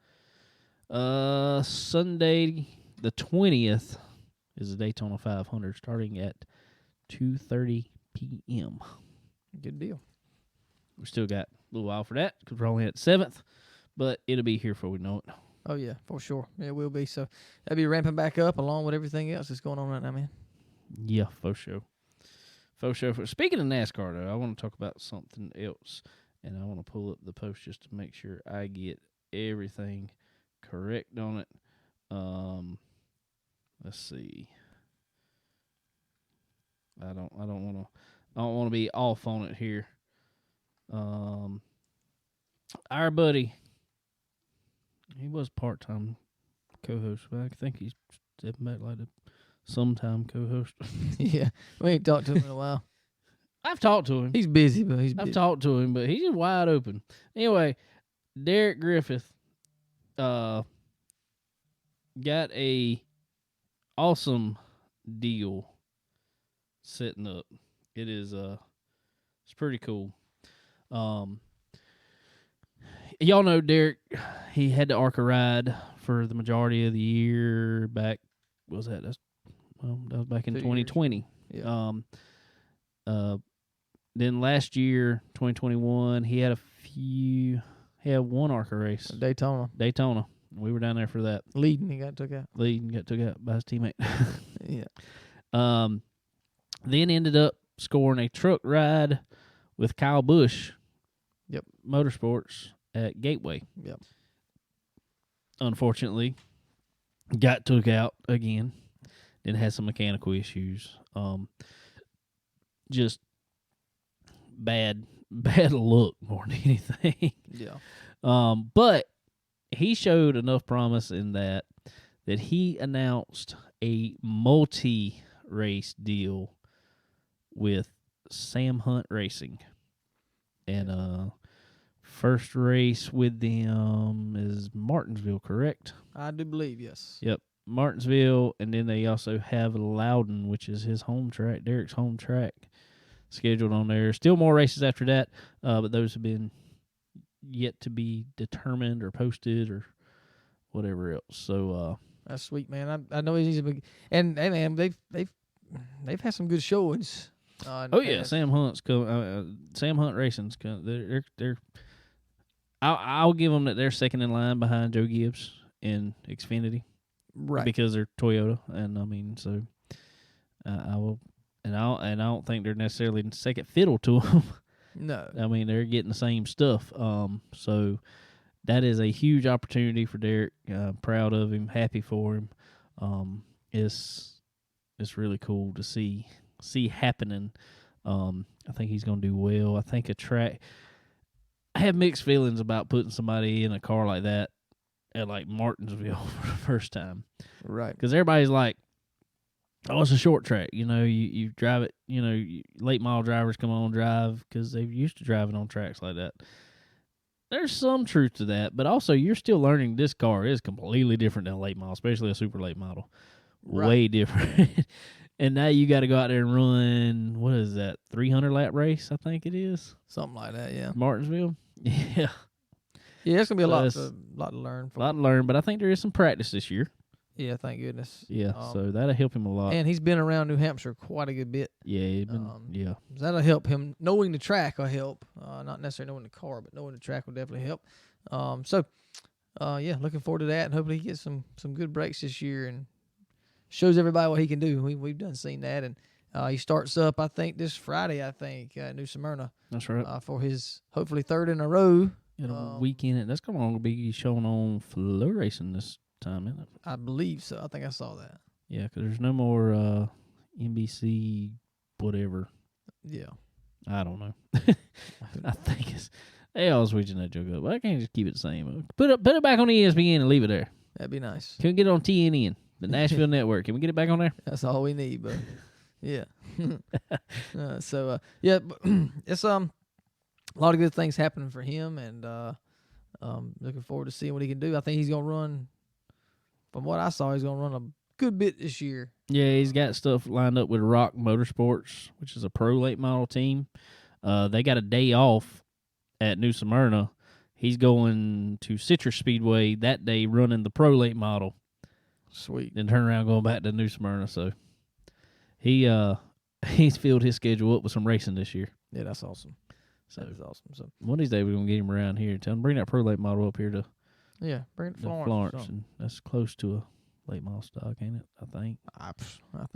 Sunday the 20th is the Daytona 500 starting at 2:30 p.m. Good deal. We still got a little while for that because we're only at 7th, but it'll be here before we know it. Oh, yeah, for sure. It will be. So that'll be ramping back up along with everything else that's going on right now, man. Yeah, for sure. Speaking of NASCAR, though, I want to talk about something else, and I want to pull up the post just to make sure I get everything correct on it. Let's see. I don't want to be off on it here. Our buddy, he was part-time co-host, but I think he's stepping back like a sometime co-host. Yeah, we ain't talked to him in a while. I've talked to him. He's busy, but he's busy. I've talked to him, but he's just wide open. Anyway, Derek Griffith got a awesome deal setting up. It is it's pretty cool. Y'all know Derek, he had the ARCA ride for the majority of the year back. What was that? That was back in 2020. Yeah. Then last year, 2021, he had one ARCA race. Daytona. We were down there for that. Leading, he got took out by his teammate. Yeah. Then ended up scoring a truck ride with Kyle Busch. Yep. Motorsports at Gateway. Yep. Unfortunately, got took out again. Then had some mechanical issues. Just bad luck more than anything. Yeah. But he showed enough promise in that he announced a multi-race deal with Sam Hunt Racing. And first race with them is Martinsville, correct? I do believe, yes. Yep, Martinsville, and then they also have Loudon, which is his home track, Derek's home track, scheduled on there. Still more races after that, but those have been yet to be determined or posted or whatever else. So that's sweet, man. I know he's a big, and hey, man, they've had some good showings. Yeah, Sam Hunt's Sam Hunt Racing's coming. They're I'll give them that they're second in line behind Joe Gibbs in Xfinity, right? Because they're Toyota, and I mean, so I will, and I don't think they're necessarily second fiddle to them. No, I mean they're getting the same stuff. So that is a huge opportunity for Derek. Proud of him, happy for him. It's really cool to see happening. I think he's going to do well. I think I have mixed feelings about putting somebody in a car like that at like Martinsville for the first time. Right. Because everybody's like, oh, it's a short track. You know, you drive it, late model drivers come on drive because they're used to driving on tracks like that. There's some truth to that, but also you're still learning this car is completely different than a late model, especially a super late model. Right. Way different. And now you got to go out there and run, what is that, 300-lap race, I think it is? Something like that, yeah. Martinsville? Yeah. Yeah, it's going to be a lot to learn. A lot to learn, but I think there is some practice this year. Yeah, thank goodness. Yeah, so that'll help him a lot. And he's been around New Hampshire quite a good bit. Yeah, he's been, yeah. That'll help him. Knowing the track will help. Not necessarily knowing the car, but knowing the track will definitely help. Yeah, looking forward to that, and hopefully he gets some good breaks this year and shows everybody what he can do. We've done seen that, and he starts up, I think, this Friday, at New Smyrna. That's right. For his, hopefully, third in a row. Weekend, and that's going to be shown on Flow Racing this time, isn't it? I believe so. I think I saw that. Yeah, because there's no more NBC whatever. Yeah. I don't know. I think they all switching that joke up. Why can't you just keep it the same? Put it back on ESPN and leave it there. That'd be nice. Can we get it on TNN, the Nashville Network? Can we get it back on there? That's all we need, bud. Yeah. Yeah, it's a lot of good things happening for him, and looking forward to seeing what he can do. I think he's gonna run. From what I saw, he's gonna run a good bit this year. Yeah, he's got stuff lined up with Rock Motorsports, which is a pro late model team. They got a day off at New Smyrna. He's going to Citrus Speedway that day, running the pro late model. Sweet. Then turn around going back to New Smyrna. So he's filled his schedule up with some racing this year. Yeah, that's awesome. So that is awesome. So one of these days we're gonna get him around here. Tell him bring that pro late model up here to bring it to Florence, and that's close to a late model stock, ain't it? I think. I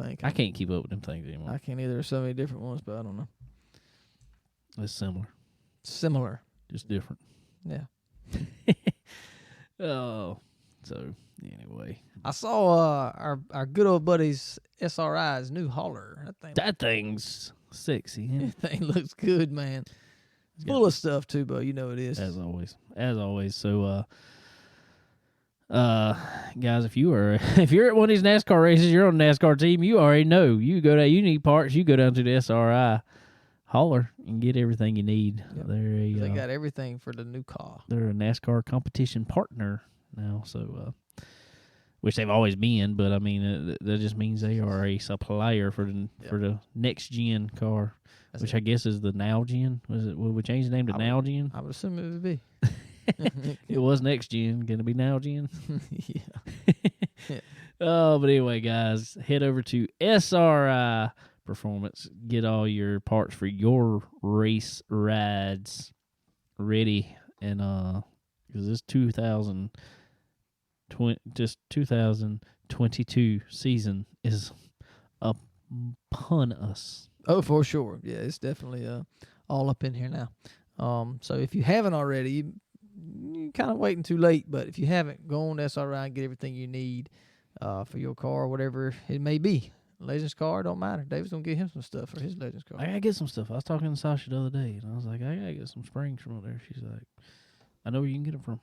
think. I can't keep up with them things anymore. I can't either. There's so many different ones, but I don't know. It's similar. Similar. Just different. Yeah. Oh, so anyway, I saw our good old buddy's SRI's new hauler. That thing's sexy. That thing looks good, man. It's full of stuff too, but you know it is. As always. So, guys, if you're at one of these NASCAR races, you're on the NASCAR team, you already know. You need parts, you go down to the SRI hauler and get everything you need. Yep. They got everything for the new car. They're a NASCAR competition partner now, so which they've always been, but I mean that just means they are a supplier for the next gen car, which I guess is the now gen. Will we change the name to now gen? I would assume it would be. It was next gen, gonna be now gen. Yeah. Oh, but anyway, guys, head over to SRI Performance. Get all your parts for your race rides ready, and because this 2022 season is upon us. Oh, for sure. Yeah, it's definitely all up in here now. So if you haven't already, you kind of waiting too late. But if you haven't, go on to SRI and get everything you need for your car, whatever it may be. Legends car, don't matter. David's gonna get him some stuff for his Legends car. I gotta get some stuff. I was talking to Sasha the other day, and I was like, I gotta get some springs from up there. She's like, I know where you can get them from.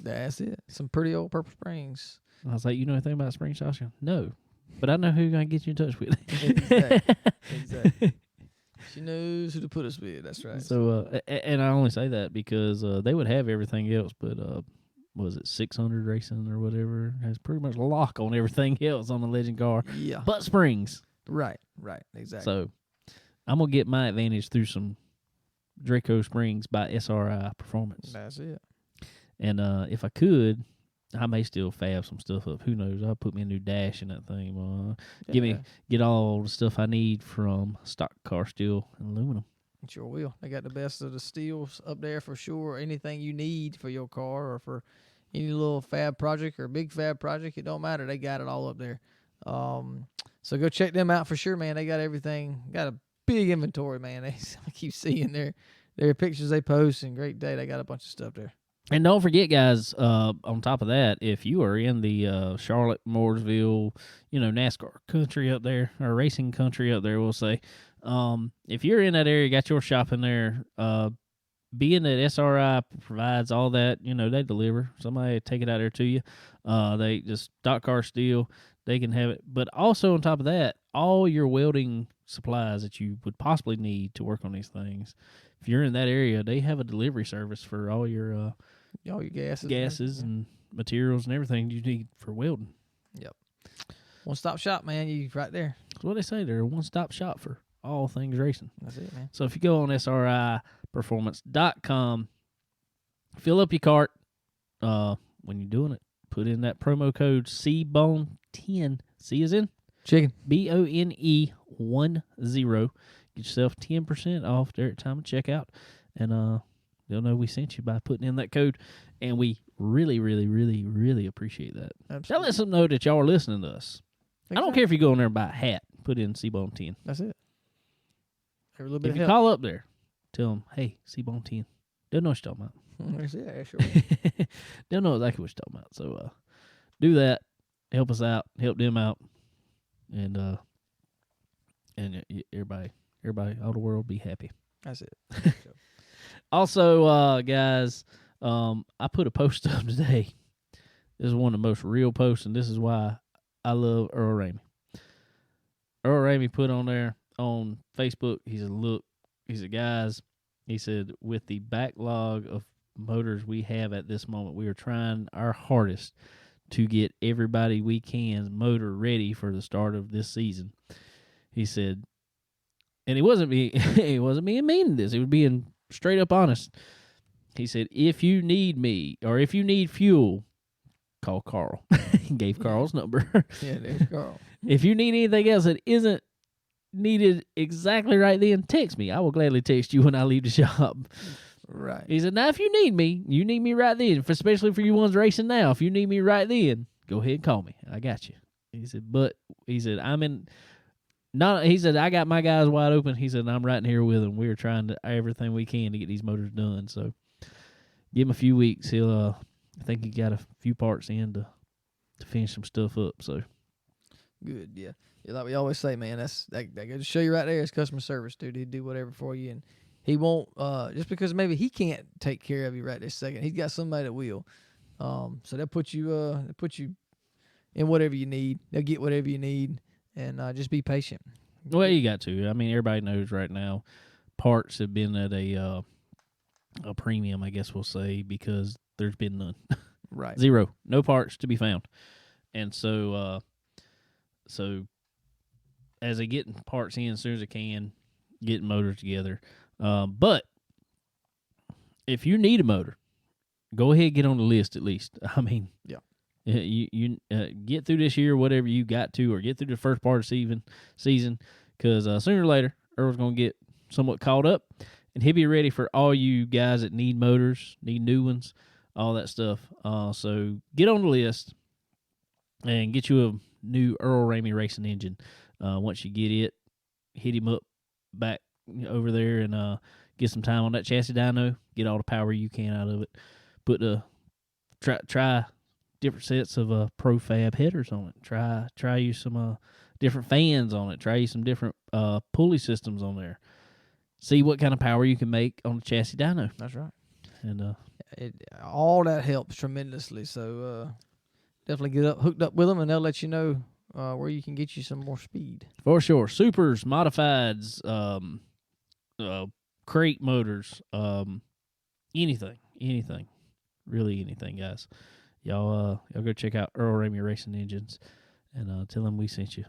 That's it. Some pretty old Purple Springs. I was like, you know anything about springs, Sasha? No, but I know who gonna get you in touch with. Exactly. She knows who to put us with. That's right. So, and I only say that because they would have everything else, but was it 600 Racing or whatever has pretty much a lock on everything else on the Legend car. Yeah. But springs. Right. Exactly. So I'm going to get my advantage through some Draco Springs by SRI Performance. That's it. And if I could, I may still fab some stuff up. Who knows? I'll put me a new dash in that thing. Get all the stuff I need from stock car steel and aluminum. Sure will. They got the best of the steels up there for sure. Anything you need for your car or for any little fab project or big fab project, it don't matter. They got it all up there. So go check them out for sure, man. They got everything. Got a big inventory, man. I keep seeing their pictures they post, and great day. They got a bunch of stuff there. And don't forget, guys, on top of that, if you are in the Charlotte, Mooresville, NASCAR country up there, or racing country up there, we'll say, if you're in that area, got your shop in there, being that SRI provides all that, they deliver. Somebody take it out there to you. They just stock car steel, they can have it. But also on top of that, all your welding supplies that you would possibly need to work on these things. If you're in that area, they have a delivery service for all your gases and materials and everything you need for welding. Yep. One-stop shop, man. You right there. That's what they say. They're a one-stop shop for all things racing. That's it, man. So if you go on SRIperformance.com, fill up your cart when you're doing it. put in that promo code CBONE10. C is in Chicken. BONE10. Get yourself 10% off there at time of checkout, and they'll know we sent you by putting in that code, and we really, really, really, really appreciate that. Absolutely. That lets them know that y'all are listening to us. Exactly. I don't care if you go in there and buy a hat, put in CBONE10. That's it. Every little bit If of you help. call up there, tell them, hey, CBONE10. They'll know what you're talking about. Yeah, sure. They'll know exactly what you're talking about. So do that. Help us out. Help them out. And everybody, all the world be happy. That's it. Also, guys, I put a post up today. This is one of the most real posts, and this is why I love Earl Ramey. Earl Ramey put on there on Facebook, he said, look, he said, guys, he said, with the backlog of motors we have at this moment, we are trying our hardest to get everybody we can motor ready for the start of this season. He said, and he wasn't being mean to this. He was being straight up honest. He said, if you need me or if you need fuel, call Carl. He gave Carl's number. Yeah, there's Carl. If you need anything else that isn't needed exactly right then, text me. I will gladly text you when I leave the shop. Right. He said, now if you need me right then, especially for you ones racing now, if you need me right then, go ahead and call me. I got you. He said, but he said, he said, I got my guys wide open. He said, I'm right in here with them. We're trying to everything we can to get these motors done. So give him a few weeks. He'll I think he got a few parts in to finish some stuff up. So good, yeah. Like we always say, man, that goes to show you right there. It's customer service, dude. He'd do whatever for you, and he won't just because maybe he can't take care of you right this second. He's got somebody that will. So they'll put you in whatever you need. They'll get whatever you need, and just be patient. Well, you got to. I mean, everybody knows right now parts have been at a premium, I guess we'll say, because there's been none. Right. Zero. No parts to be found. And so as they get parts in as soon as they can, getting motors together. But if you need a motor, go ahead and get on the list at least. I mean, yeah. You get through this year, whatever you got to, or get through the first part of season, because sooner or later, Earl's going to get somewhat caught up, and he'll be ready for all you guys that need motors, need new ones, all that stuff. So get on the list and get you a new Earl Ramey racing engine. Once you get it, hit him up back over there and get some time on that chassis dyno. Get all the power you can out of it. Put try different sets of profab headers on it. Try you some different fans on it. Try you some different pulley systems on there. See what kind of power you can make on the chassis dyno. That's right. And all that helps tremendously. So definitely get hooked up with them, and they'll let you know where you can get you some more speed. For sure. Supers, modifieds, crate motors, anything, really anything, guys. Y'all go check out Earl Ramey Racing Engines and tell them we sent you.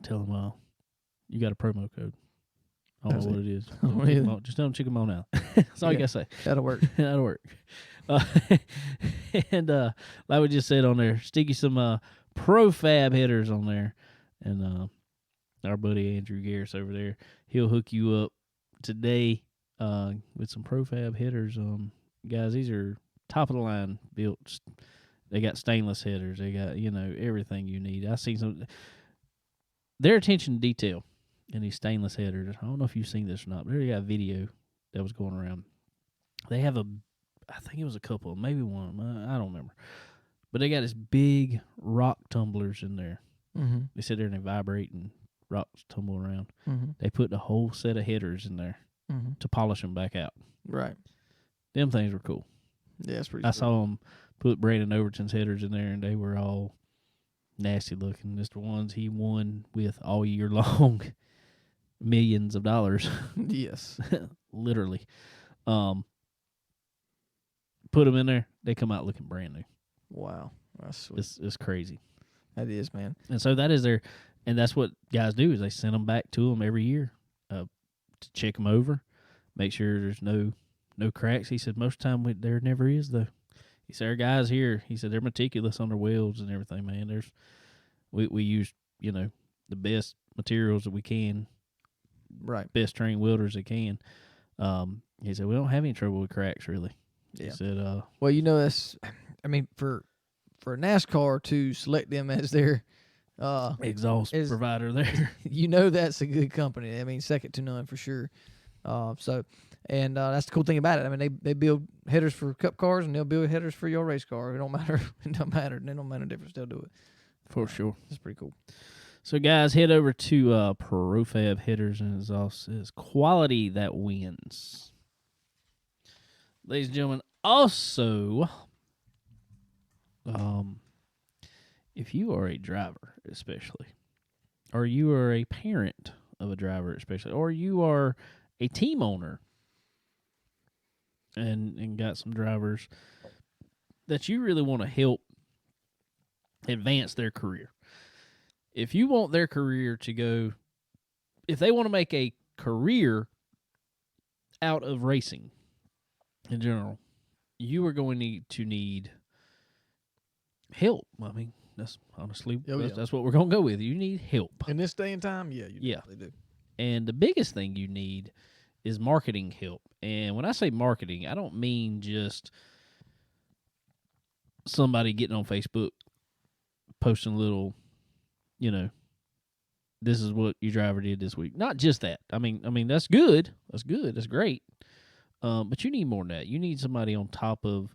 Tell them you got a promo code. I don't know what it is. Just tell them check them on out. That's all you got to say. That'll work. That'll work. And like we just said on there, stick you some profab headers on there. And our buddy Andrew Garris over there, he'll hook you up today with some profab headers. Guys, these are top of the line built. They got stainless headers. They got, everything you need. I seen some. Their attention to detail in these stainless headers. I don't know if you've seen this or not, but they got a video that was going around. They have I think it was a couple, maybe one. I don't remember. But they got this big rock tumblers in there. Mm-hmm. They sit there and they vibrate and rocks tumble around. Mm-hmm. They put a whole set of headers in there to polish them back out. Right. Them things were cool. Yeah, that's pretty I cool. saw them put Brandon Overton's headers in there, and they were all nasty looking. Just the ones he won with all year long. Millions of dollars. Yes. Literally. Put them in there, they come out looking brand new. Wow. That's sweet. It's crazy. That is, man. And so that is and that's what guys do is they send them back to them every year to check them over, make sure there's no cracks. He said most of the time there never is though. He said, our guys here, he said, they're meticulous on their welds and everything, man. We use, the best materials that we can, Right. best trained welders that can. He said, we don't have any trouble with cracks, really. Yeah. He said, well, that's, I mean, for NASCAR to select them as their exhaust provider there. That's a good company. I mean, second to none for sure. That's the cool thing about it. I mean, they build headers for cup cars and they'll build headers for your race car. It don't matter. It don't matter. They don't matter difference. They'll do it. For sure. That's pretty cool. So, guys, head over to Profab Headers and Exhaust. It's quality that wins. Ladies and gentlemen, also, if you are a driver, especially, or you are a parent of a driver, especially, or you are a team owner and got some drivers that you really want to help advance their career. If you want their career to go, if they want to make a career out of racing in general, you are going to need help. I mean, that's honestly, that's what we're going to go with. You need help. In this day and time, you definitely do. And the biggest thing you need is marketing help. And when I say marketing, I don't mean just somebody getting on Facebook, posting a little, this is what your driver did this week. Not just that. I mean that's good. That's good. That's great. But you need more than that. You need somebody on top of,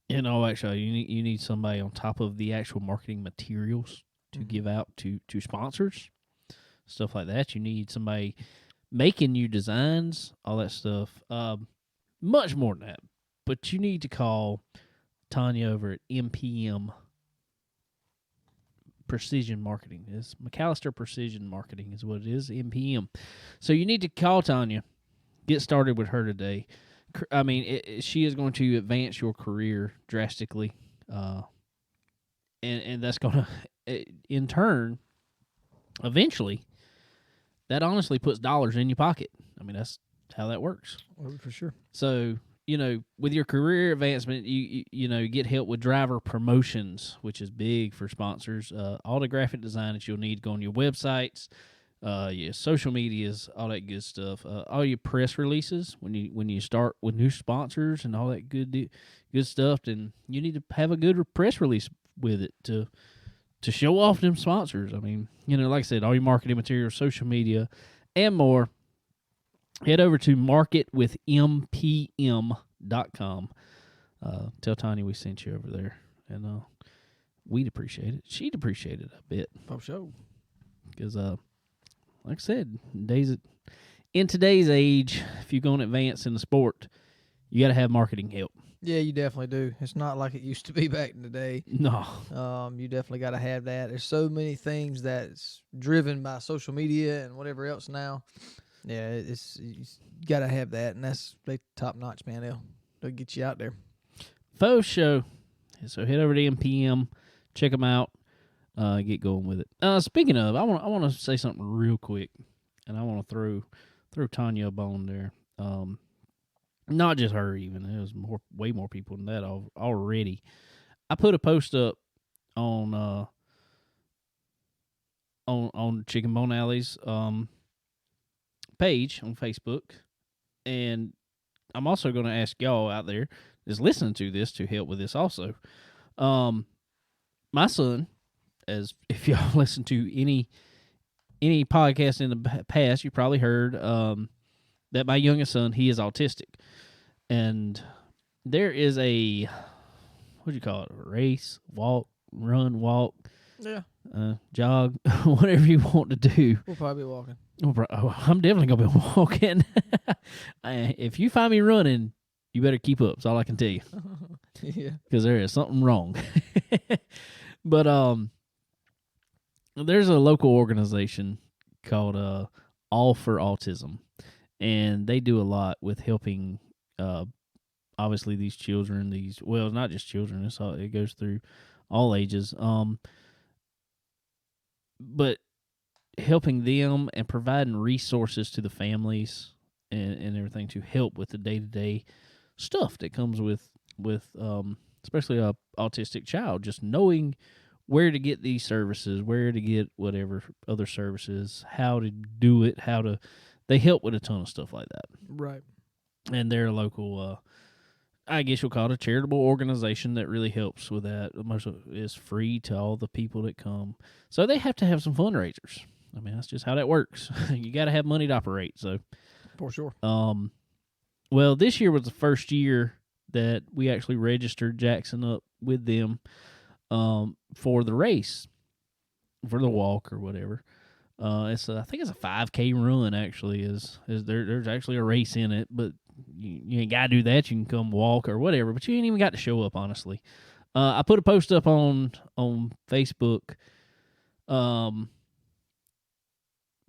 actually, you need somebody on top of the actual marketing materials to give out to sponsors, stuff like that. You need somebody making you designs, all that stuff. Much more than that. But you need to call Tanya over at MPM Precision Marketing. It's McAllister Precision Marketing is what it is, MPM. So you need to call Tanya, get started with her today. I mean, she is going to advance your career drastically, and that's going to, in turn, eventually, that honestly puts dollars in your pocket. I mean, that's how that works. Oh, for sure. So, with your career advancement, you get help with driver promotions, which is big for sponsors. All the graphic design that you'll need to go on your websites, your social medias, all that good stuff. All your press releases when you start with new sponsors and all that good stuff. Then you need to have a good press release with it to show off them sponsors. I mean, like I said, all your marketing materials, social media, and more. Head over to marketwithmpm.com. Tell Tanya we sent you over there, and we'd appreciate it. She'd appreciate it a bit. For sure. Because, like I said, in today's age, if you're going to advance in the sport, you got to have marketing help. Yeah, you definitely do. It's not like it used to be back in the day. No. You definitely got to have that. There's so many things that's driven by social media and whatever else now. Yeah, you got to have that, and they top notch, man. They'll get you out there. Faux show. So head over to MPM, check them out, get going with it. Speaking of, I want to say something real quick, and I want to throw Tanya a bone there. Not just her, even there's way more people than that already. I put a post up on Chicken Bone Alley's page on Facebook, and I'm also going to ask y'all out there that's listening to this to help with this also. My son, as if y'all listen to any podcast in the past, you probably heard that my youngest son, he is autistic, and there is a, what do you call it, a race, walk, run, walk, jog, whatever you want to do. We'll probably be walking. I'm definitely going to be walking. If you find me running, you better keep up. That's all I can tell you. Yeah. Because there is something wrong. But there's a local organization called All for Autism, and they do a lot with helping, obviously, these children. Not just children. It goes through all ages. But helping them and providing resources to the families and everything to help with the day-to-day stuff that comes with especially a autistic child, just knowing where to get these services, where to get whatever other services, how to do it, they help with a ton of stuff like that. Right. And they're a local, I guess you'll call it a charitable organization that really helps with that. Most of it is free to all the people that come. So they have to have some fundraisers. I mean, that's just how that works. You got to have money to operate. So, For sure. Well, this year was the first year that we actually registered Jackson up with them for the race, for the walk or whatever. I think it's a 5K run. Actually, there's actually a race in it, but you ain't got to do that. You can come walk or whatever, but you ain't even got to show up. Honestly, I put a post up on Facebook,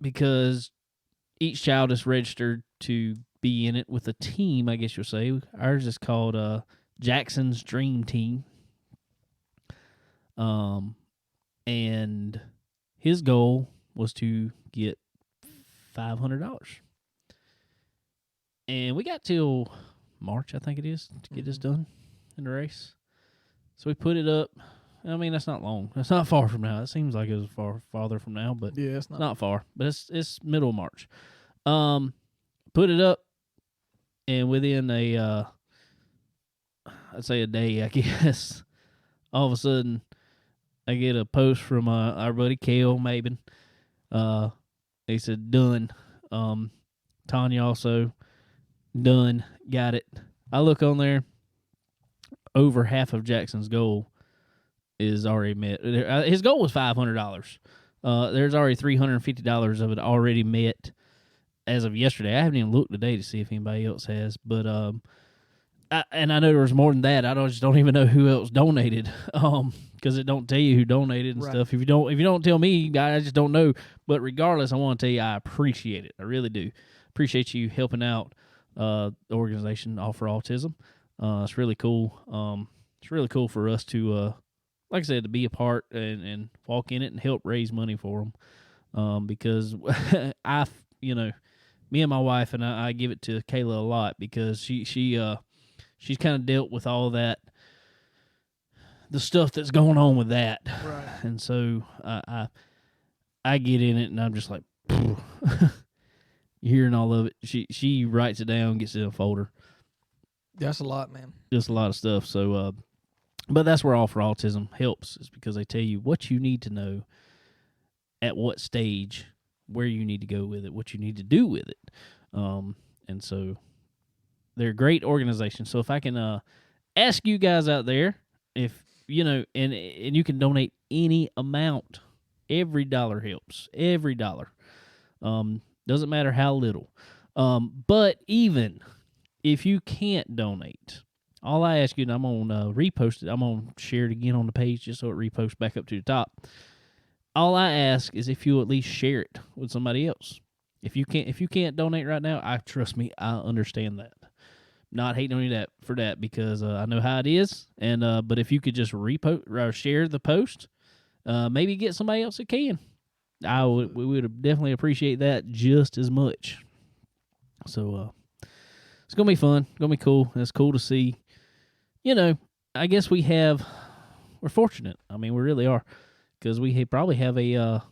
because each child is registered to be in it with a team, I guess you'll say. Ours is called Jackson's Dream Team. And his goal was to get $500. And we got till March, I think it is, to get this done in the race. So we put it up. I mean, that's not long. That's not far from now. It seems like it was farther from now, but yeah, it's not far. But it's middle of March. Put it up, and within I'd say a day, I guess, all of a sudden, I get a post from our buddy Kale Mabin. He said, done. Tanya also, done. Got it. I look on there, over half of Jackson's goal is already met. His goal was $500. There's already $350 of it already met as of yesterday. I haven't even looked today to see if anybody else has, but I know there was more than that. I just don't even know who else donated, because it don't tell you who donated and stuff. If you don't tell me, I just don't know. But regardless, I want to tell you I appreciate it. I really do appreciate you helping out the organization All for Autism. It's really cool. It's really cool for us to, like I said, to be a part and walk in it and help raise money for them. Because me and my wife, and I give it to Kayla a lot, because she's kind of dealt with all that, the stuff that's going on with that. Right. And so I get in it, and I'm just like, hearing all of it. She writes it down, gets it in a folder. That's a lot, man. Just a lot of stuff. So, but that's where All for Autism helps, is because they tell you what you need to know at what stage, where you need to go with it, what you need to do with it. And so they're a great organization. So if I can ask you guys out there, if and you can donate any amount, every dollar helps. Every dollar. Doesn't matter how little. But even if you can't donate, all I ask you, and I'm going to repost it, I'm going to share it again on the page just so it reposts back up to the top. All I ask is if you at least share it with somebody else. If you can't donate right now, trust me, I understand that. Not hating on you for that, because I know how it is. And but if you could just repost or share the post, maybe get somebody else that can. We would definitely appreciate that just as much. So it's gonna be fun, gonna be cool. It's cool to see. I guess we're fortunate. I mean, we really are, because we probably have a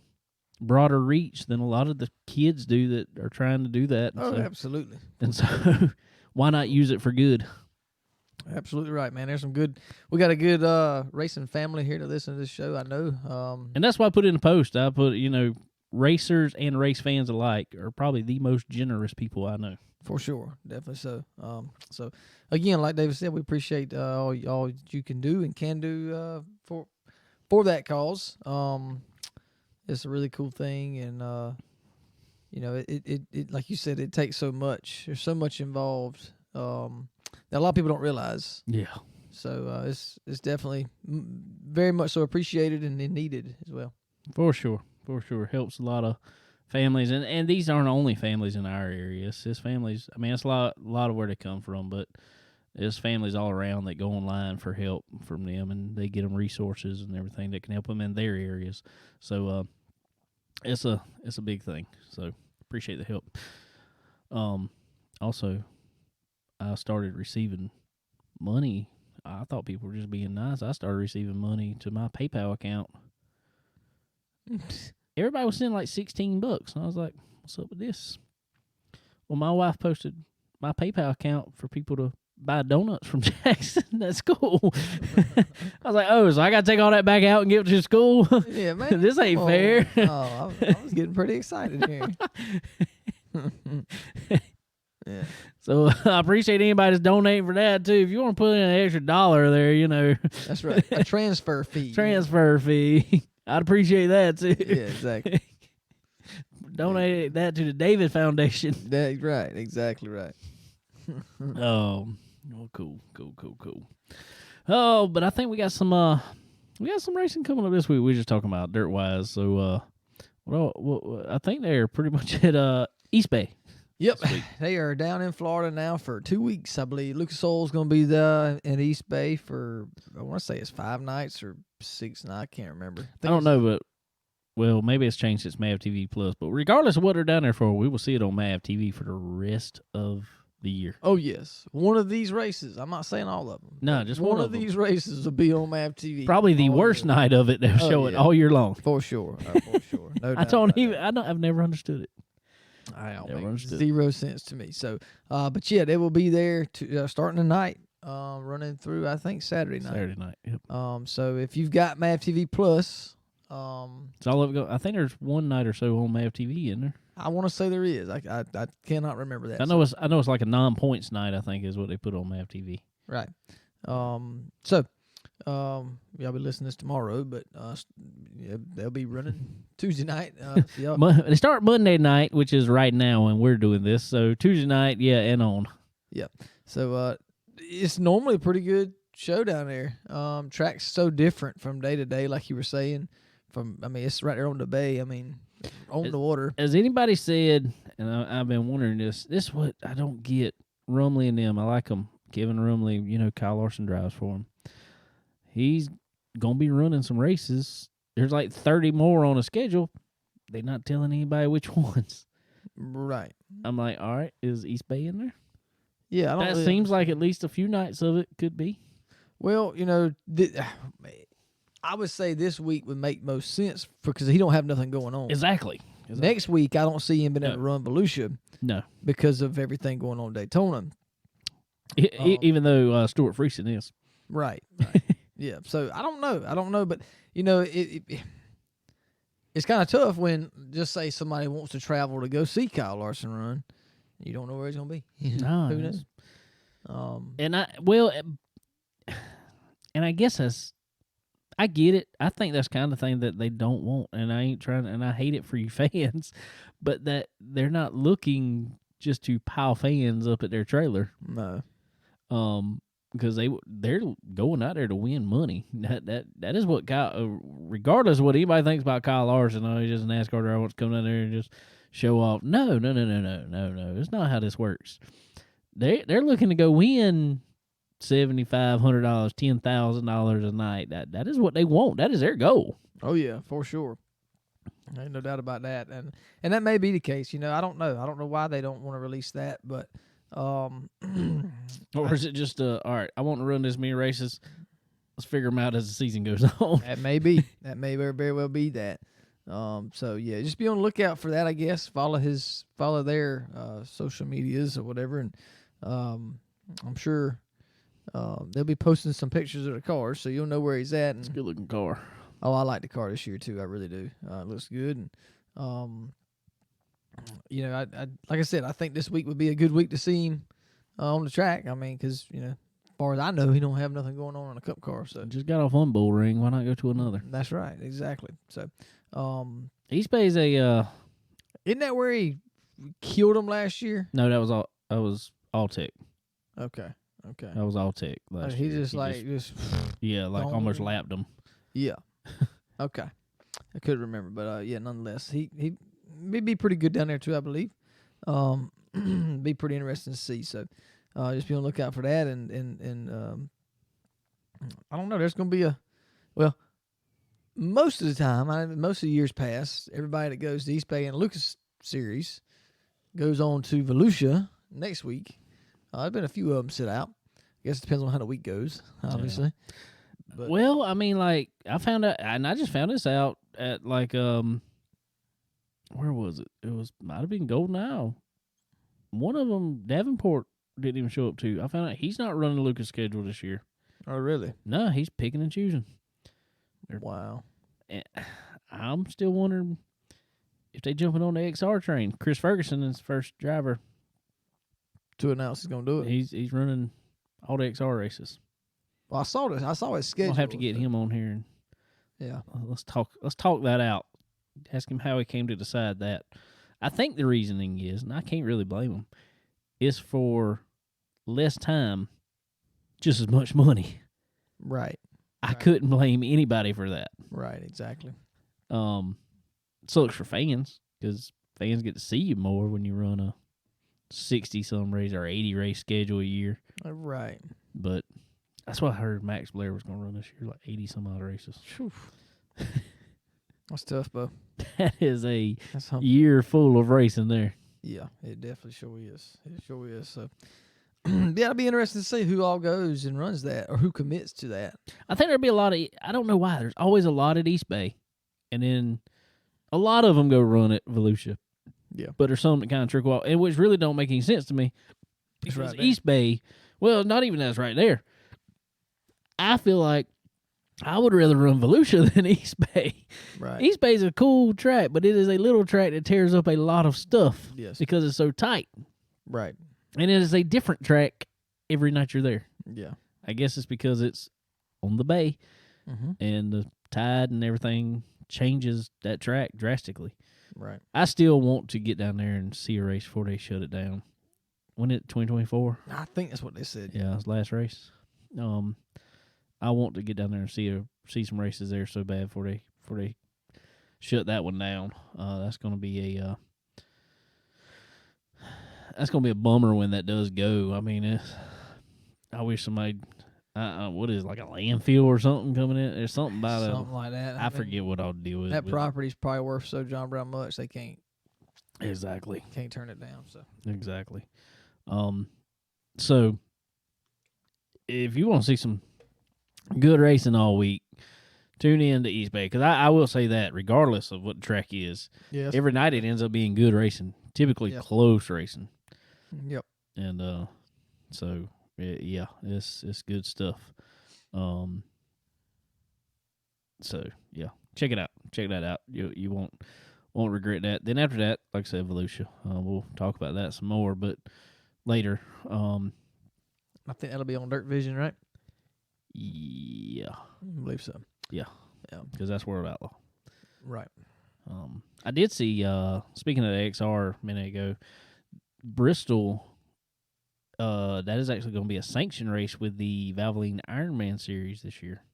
broader reach than a lot of the kids do that are trying to do that. Oh, absolutely. And so, why not use it for good? Absolutely right, man. There's some good. We got a good racing family here to listen to this show, I know. And that's why I put in a post. I put, racers and race fans alike are probably the most generous people I know. For sure, definitely so. So again, like David said, we appreciate all you can do and can do for that cause. It's a really cool thing, and it like you said, it takes so much. There's so much involved that a lot of people don't realize. Yeah. So it's definitely very much so appreciated and needed as well. For sure. Helps a lot of families, and these aren't only families in our area. It's families. I mean, it's a lot of where they come from, but there's families all around that go online for help from them, and they get them resources and everything that can help them in their areas. So it's a big thing. So appreciate the help. Also, I started receiving money. I thought people were just being nice. I started receiving money to my PayPal account. Everybody was sending like $16, and I was like, "What's up with this?" Well, my wife posted my PayPal account for people to buy donuts from Jackson. That's cool. I was like, "Oh, so I got to take all that back out and give it to school?" Yeah, man. This ain't fair. I was getting pretty excited here. Yeah. So I appreciate anybody that's donating for that too. If you want to put in an extra $1 there, you know. That's right. A transfer fee. Transfer fee. I'd appreciate that too. Yeah, exactly. Donate that to the David Foundation. That's right. Exactly right. Oh, cool. Oh, but I think we got some racing coming up this week. We were just talking about dirt wise. So I think they're pretty much at East Bay. Yep, they are down in Florida now for 2 weeks, I believe. Lucas Oil's going to be in East Bay for, I want to say it's 5 nights or 6 nights. I can't remember. I don't know, but, well, maybe it's changed since MAV TV Plus. But regardless of what they're down there for, we will see it on MAV TV for the rest of the year. Oh, yes. One of these races, I'm not saying all of them. No, just one of them. These races will be on MAV TV. Probably the worst night of it. They'll show it all year long. For sure. For sure. No doubt I've never understood it. I don't make 0 sense to me. So, but yeah, they will be there to starting tonight, running through I think Saturday night. Saturday night. Yep. So if you've got MAV TV Plus, it's all of it. I think there's one night or so on MAV TV in there. I want to say there is. I cannot remember that. I know it's like a non-points night. I think is what they put on MAV TV. Right. So. Y'all be listening to this tomorrow, but yeah, they'll be running Tuesday night. They start Monday night, which is right now when we're doing this. So Tuesday night, and on. Yep. So it's normally a pretty good show down there. Track's so different from day to day, like you were saying. It's right there on the bay. On the water. As anybody said, and I've been wondering this is what I don't get. Rumley and them, I like them. Kevin Rumley, Kyle Larson drives for him. He's going to be running some races. There's like 30 more on a schedule. They're not telling anybody which ones. Right. I'm like, all right, is East Bay in there? Yeah. That seems like at least a few nights of it could be. Well, I would say this week would make most sense because he don't have nothing going on. Exactly. Next week, I don't see him being able to run Volusia. No. Because of everything going on in Daytona. Even though Stuart Friesen is. Right. Yeah, so I don't know, but it's kind of tough when just say somebody wants to travel to go see Kyle Larson run, you don't know where he's gonna be. No, who knows? And I guess I get it. I think that's kind of thing that they don't want, and I ain't trying, and I hate it for you fans, but that they're not looking just to pile fans up at their trailer. No. Because they're going out there to win money. That is what Kyle, regardless of what anybody thinks about Kyle Larson, he's just an NASCAR driver wants to come down there and just show off. No. It's not how this works. They're looking to go win $7,500, $10,000 a night. That is what they want. That is their goal. Oh yeah, for sure. Ain't no doubt about that. And that may be the case. I don't know. I don't know why they don't want to release that, but. Or is it just all right, I want to run this many races, let's figure them out as the season goes on. That may be. That may very well be that. So yeah, just be on the lookout for that, I guess. Follow their social medias or whatever, and I'm sure they'll be posting some pictures of the cars, so you'll know where he's at. It's a good looking car. Oh, I like the car this year too. I really do. It looks good, and I like I said, I think this week would be a good week to see him on the track. Because as far as I know, he don't have nothing going on a Cup car. So just got off one bull ring. Why not go to another? That's right, exactly. So, East Bay's isn't that where he killed him last year? No, that was all tech. Okay. That was all tech last year. He just almost lapped him. Yeah. Okay. I couldn't remember, but nonetheless, he'd be pretty good down there too, I believe. Be pretty interesting to see. So, just be on the lookout for that. And I don't know. There's going to be most of the time, most of the years past, everybody that goes to East Bay and Lucas Series goes on to Volusia next week. There's been a few of them sit out. I guess it depends on how the week goes, obviously. Yeah. But, well, I mean, like, I found out, and I just found this out at, like, where was it? Might have been Golden Isle. One of them, Davenport, didn't even show up to. I found out he's not running the Lucas schedule this year. oh, really? No, he's picking and choosing. Wow. I'm still wondering if they jumping on the XR train. Chris Ferguson is the first driver to announce he's going to do it. He's running all the XR races. Well, I saw this. I saw his schedule. We'll have to get him on here. And, yeah. Let's talk that out. Ask him how he came to decide that. I think the reasoning is, and I can't really blame him, is for less time, just as much money. Right. I couldn't blame anybody for that. Right, exactly. Sucks for fans, because fans get to see you more when you run a 60-some race or 80 race schedule a year. Right. But that's what I heard Max Blair was going to run this year, like 80-some odd races. That's tough, Bo. That is a year full of racing there. Yeah, it definitely sure is. It sure is. So, yeah, it'll be interesting to see who all goes and runs that, or who commits to that. I think there'll be a lot of, I don't know why, there's always a lot at East Bay. And then a lot of them go run at Volusia. Yeah. But there's some that kind of trickle out, and which really don't make any sense to me. Because right East Bay, well, not even that's right there. I feel like I would rather run Volusia than East Bay. Right. East Bay is a cool track, but it is a little track that tears up a lot of stuff. Yes. Because it's so tight. Right. And it is a different track every night you're there. Yeah. I guess it's because it's on the bay, and the tide and everything changes that track drastically. Right. I still want to get down there and see a race before they shut it down. When it 2024? I think that's what they said. Yeah, it's last race. I want to get down there and see some races there so bad before they shut that one down. That's going to be a bummer when that does go. I mean, I wish somebody, what is it, like a landfill or something coming in? There's something about something like that. I forget what I'll deal with. That property's probably worth so John Brown much they can't. Exactly. Can't turn it down. So exactly. So if you want to see some good racing all week, tune in to East Bay, because I will say that regardless of what the track is, yes, every night it ends up being good racing, typically close racing. Yep. And so yeah, it's good stuff. So yeah, check it out. Check that out. You won't regret that. Then after that, like I said, Volusia. We'll talk about that some more, but later. I think that'll be on Dirt Vision, right? Yeah. I believe so. Yeah. Yeah. Because that's World Outlaw. Right. I did see, speaking of the XR a minute ago, Bristol, that is actually going to be a sanction race with the Valvoline Ironman series this year.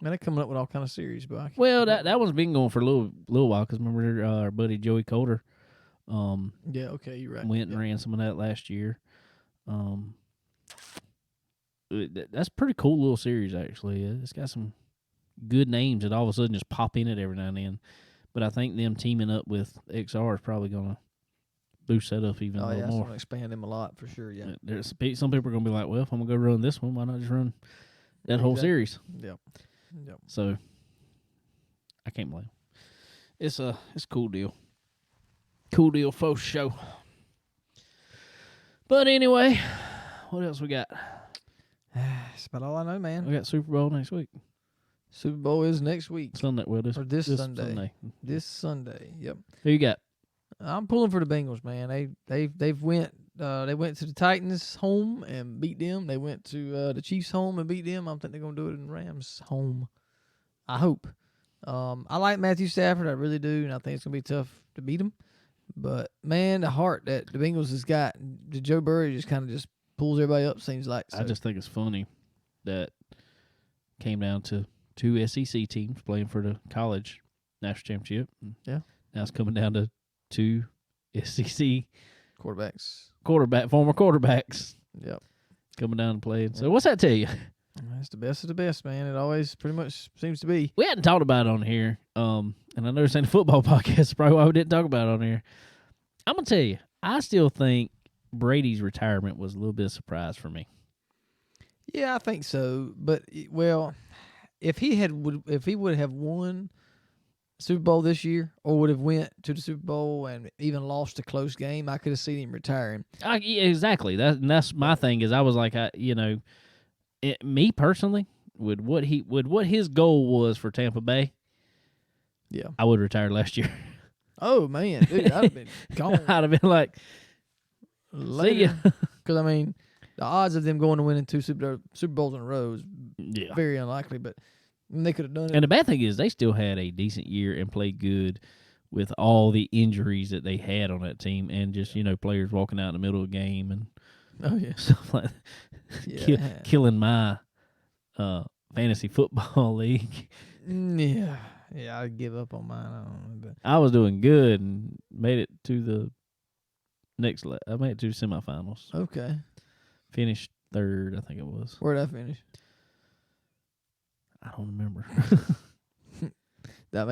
Man, they're coming up with all kind of series, but well, that one's been going for a little while, because remember our buddy Joey Coulter. Yeah, okay, you're right. Went and ran some of that last year. That's a pretty cool little series, actually. It's got some good names that all of a sudden just pop in it every now and then. But I think them teaming up with XR is probably going to boost that up even a little more. It's going to expand them a lot for sure, yeah. There's some people are going to be like, well, if I'm going to go run this one, why not just run that whole series? Yep. So I can't blame. It's a cool deal. Cool deal for show. But anyway, what else we got? That's about all I know, man. We got Super Bowl next week. Super Bowl is next week. Sunday. Well, this Sunday. This Sunday. Yep. Who you got? I'm pulling for the Bengals, man. They went to the Titans home and beat them. They went to the Chiefs home and beat them. I think they're gonna do it in Rams home. I hope. I like Matthew Stafford. I really do, and I think it's gonna be tough to beat him. But man, the heart that the Bengals has got, the Joe Burrow just kind of just pulls everybody up. Seems like. So. I just think it's funny that came down to two SEC teams playing for the college national championship. Yeah. Now it's coming down to two SEC former quarterbacks. Yep. Coming down and playing. So what's that tell you? That's the best of the best, man. It always pretty much seems to be. We hadn't talked about it on here. And I know this ain't a football podcast, probably why we didn't talk about it on here. I'm going to tell you, I still think Brady's retirement was a little bit of a surprise for me. Yeah, I think so. But well, if he would have won Super Bowl this year, or would have went to the Super Bowl and even lost a close game, I could have seen him retiring. Yeah, exactly. That's my thing. Is I was like, me personally, with what his goal was for Tampa Bay, Yeah, I would retire last year. Oh man, dude, I'd have been gone I'd have been like, later. Because I mean, the odds of them going to winning 2 Super Bowls in a row is very unlikely. But they could have done it. And the bad thing is, they still had a decent year and played good with all the injuries that they had on that team, and just players walking out in the middle of the game and stuff like that. Killing my fantasy football league. Yeah, I'd give up on mine. I don't know, but I was doing good and made it to the I made it to the semifinals. Okay. Finished third, I think it was. Where'd I finish? I don't remember.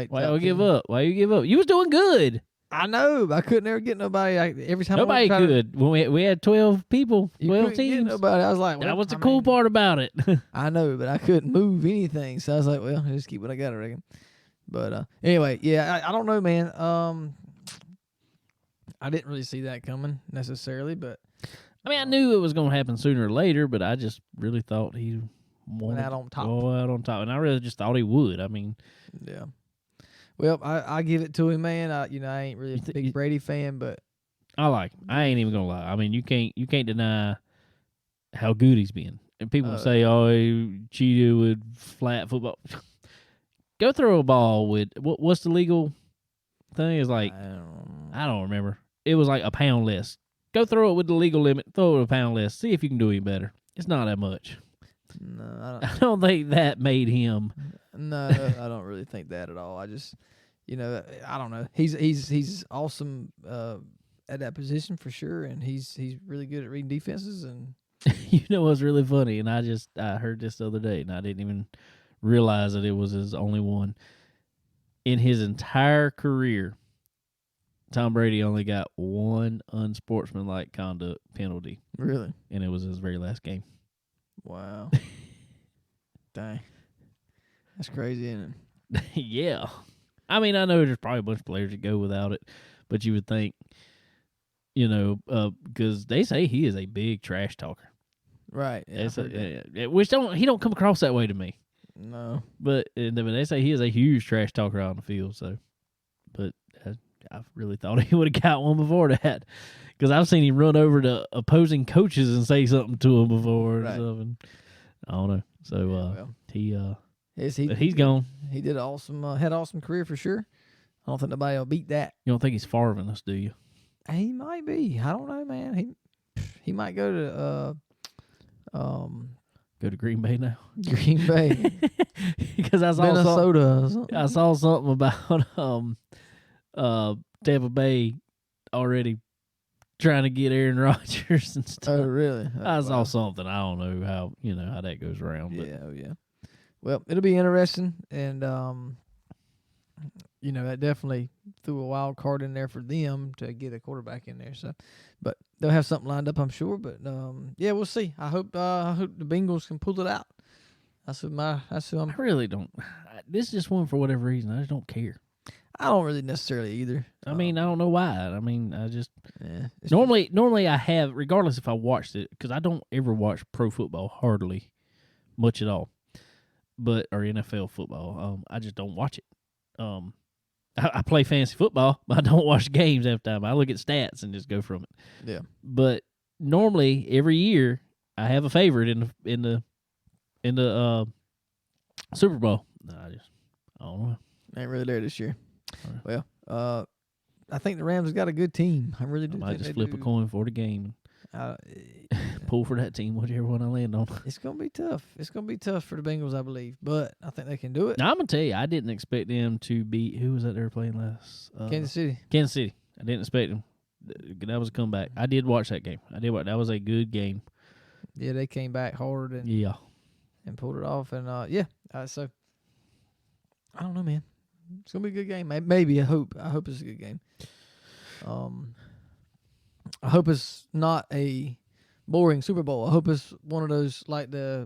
Why you give up? Why you give up? You was doing good. I know, but I couldn't ever get nobody. Every time nobody could. When we had 12 people, 12 teams. Get nobody. I was like, that was the cool part about it. I know, but I couldn't move anything, so I was like, well, I'll just keep what I got, I reckon. But anyway, yeah, I don't know, man. I didn't really see that coming necessarily, but I mean, I knew it was going to happen sooner or later, but I just really thought he went out on top. Go out on top, and I really just thought he would. I mean, yeah. Well, I give it to him, man. I ain't really a big Brady fan, but I like him. I ain't even gonna lie. I mean, you can't deny how good he's been. And people say, "Oh, he cheated with flat football." Go throw a ball with what's the legal thing? Is like I don't remember. It was like a pound less. Go throw it with the legal limit. Throw it a pound less. See if you can do any better. It's not that much. No, I don't think that made him. No, I don't really think that at all. I just, I don't know. He's awesome at that position for sure, and he's really good at reading defenses. And what's really funny? And I heard this the other day, and I didn't even realize that it was his only one. In his entire career, Tom Brady only got one unsportsmanlike conduct penalty. Really? And it was his very last game. Wow. Dang. That's crazy, isn't it? Yeah. I mean, I know there's probably a bunch of players that go without it, but you would think, because they say he is a big trash talker. Right. Yeah, which he don't come across that way to me. No. But they say he is a huge trash talker out on the field. So, but I really thought he would have got one before that, because I've seen him run over to opposing coaches and say something to them before. Right. And stuff, and I don't know. So he's gone. He did awesome. Had an awesome career for sure. I don't think nobody will beat that. You don't think he's farther than us, do you? He might be. I don't know, man. He might go to go to Green Bay now. Green Bay, because I saw Minnesota. I saw something about Tampa Bay already trying to get Aaron Rodgers and stuff. Oh, really? I saw something. I don't know how how that goes around. But. Yeah. Well, it'll be interesting, and that definitely threw a wild card in there for them to get a quarterback in there. So, but they'll have something lined up, I'm sure. But yeah, we'll see. I hope the Bengals can pull it out. I really don't. This is just one for whatever reason. I just don't care. I don't really necessarily either. I mean, I don't know why. I mean, I just normally I have, regardless if I watched it, because I don't ever watch pro football hardly much at all, or NFL football. I just don't watch it. I play fantasy football, but I don't watch games half the time. I look at stats and just go from it. Yeah. But normally every year I have a favorite in the Super Bowl. I don't know. Ain't really there this year. Well, I think the Rams have got a good team. I really do. I might just flip a coin for the game. Pull for that team, whichever one I land on. It's gonna be tough. It's gonna be tough for the Bengals, I believe, but I think they can do it. Now I'm gonna tell you, I didn't expect them to beat. Who was that they were playing last? Kansas City. Kansas City. I didn't expect them. That was a comeback. I did watch that game. That was a good game. Yeah, they came back hard and pulled it off, and so I don't know, man. It's gonna be a good game. Maybe I hope it's a good game. I hope it's not a boring Super Bowl. I hope it's one of those like the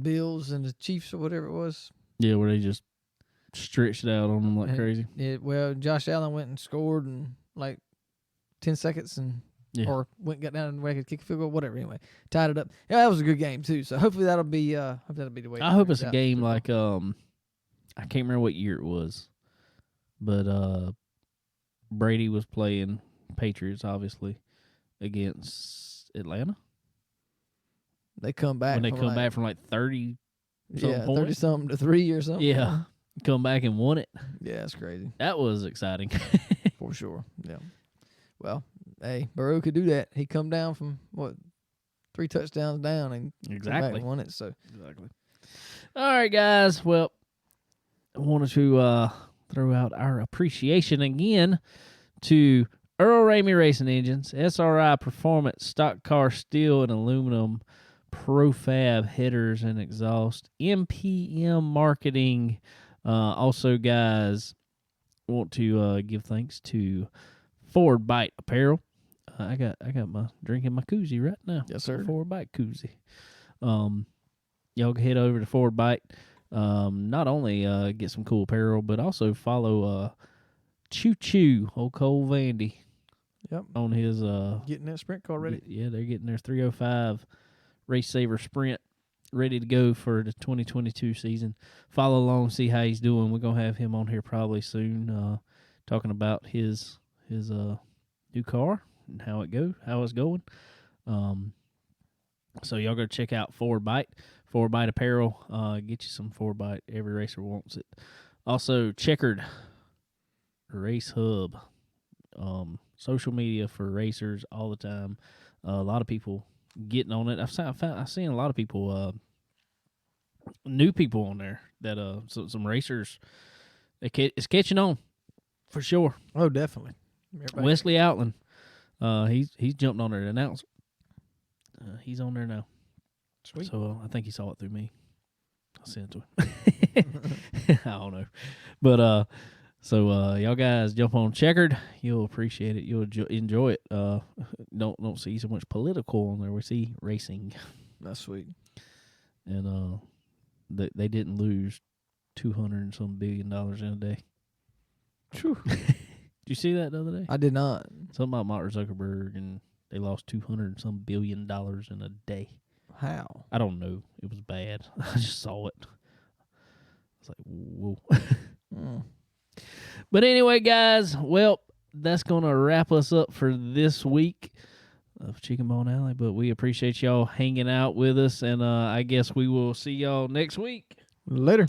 Bills and the Chiefs or whatever it was. Yeah, where they just stretched it out on them like crazy. Well, Josh Allen went and scored in like 10 seconds or got down and could kick a field goal, whatever. Anyway, tied it up. Yeah, that was a good game too. So hopefully that'll be the way. I hope it's a game like I can't remember what year it was, but Brady was playing Patriots obviously against Atlanta. They come back when they come back from like 30 30 something to 3 or something. Yeah. Come back and won it. Yeah, it's crazy. That was exciting. For sure. Yeah. Well, hey, Burrow could do that. He come down from 3 touchdowns down and exactly won it. So exactly. All right, guys. Well, I wanted to throw out our appreciation again to Earl Ramey Racing Engines, SRI Performance, Stock Car Steel and Aluminum, Profab Headers and Exhaust, MPM Marketing. Also, guys, want to give thanks to Forward Bite Apparel. I got my drinking my koozie right now. Yes, sir. Forward Bite koozie. Y'all can head over to Forward Bite. Not only get some cool apparel, but also follow Choo Choo, old Cole Vandy. Yep. On his getting that sprint car ready. Yeah, they're getting their 305 Race Saver Sprint ready to go for the 2022 season. Follow along, see how he's doing. We're gonna have him on here probably soon, talking about his new car and how it's going. So y'all go check out Forward Bite Apparel. Get you some Forward Bite. Every racer wants it. Also, Checkered Race Hub. Social media for racers all the time. A lot of people getting on it. I've seen a lot of people, new people on there that some racers. It's catching on for sure. Oh, definitely. Wesley Outland, he's jumped on there to announce. He's on there now. Sweet. So I think he saw it through me. I sent it to him. I don't know, but so y'all guys jump on Checkered. You'll appreciate it. You'll enjoy it. Don't see so much political on there. We see racing. That's sweet. And they didn't lose $200 and some billion in a day. True. Did you see that the other day? I did not. Something about Mark Zuckerberg and they lost $200 and some billion in a day. How? I don't know. It was bad. I just saw it. I was like, whoa. But anyway, guys, well, that's going to wrap us up for this week of Chicken Bone Alley. But we appreciate y'all hanging out with us, and I guess we will see y'all next week. Later.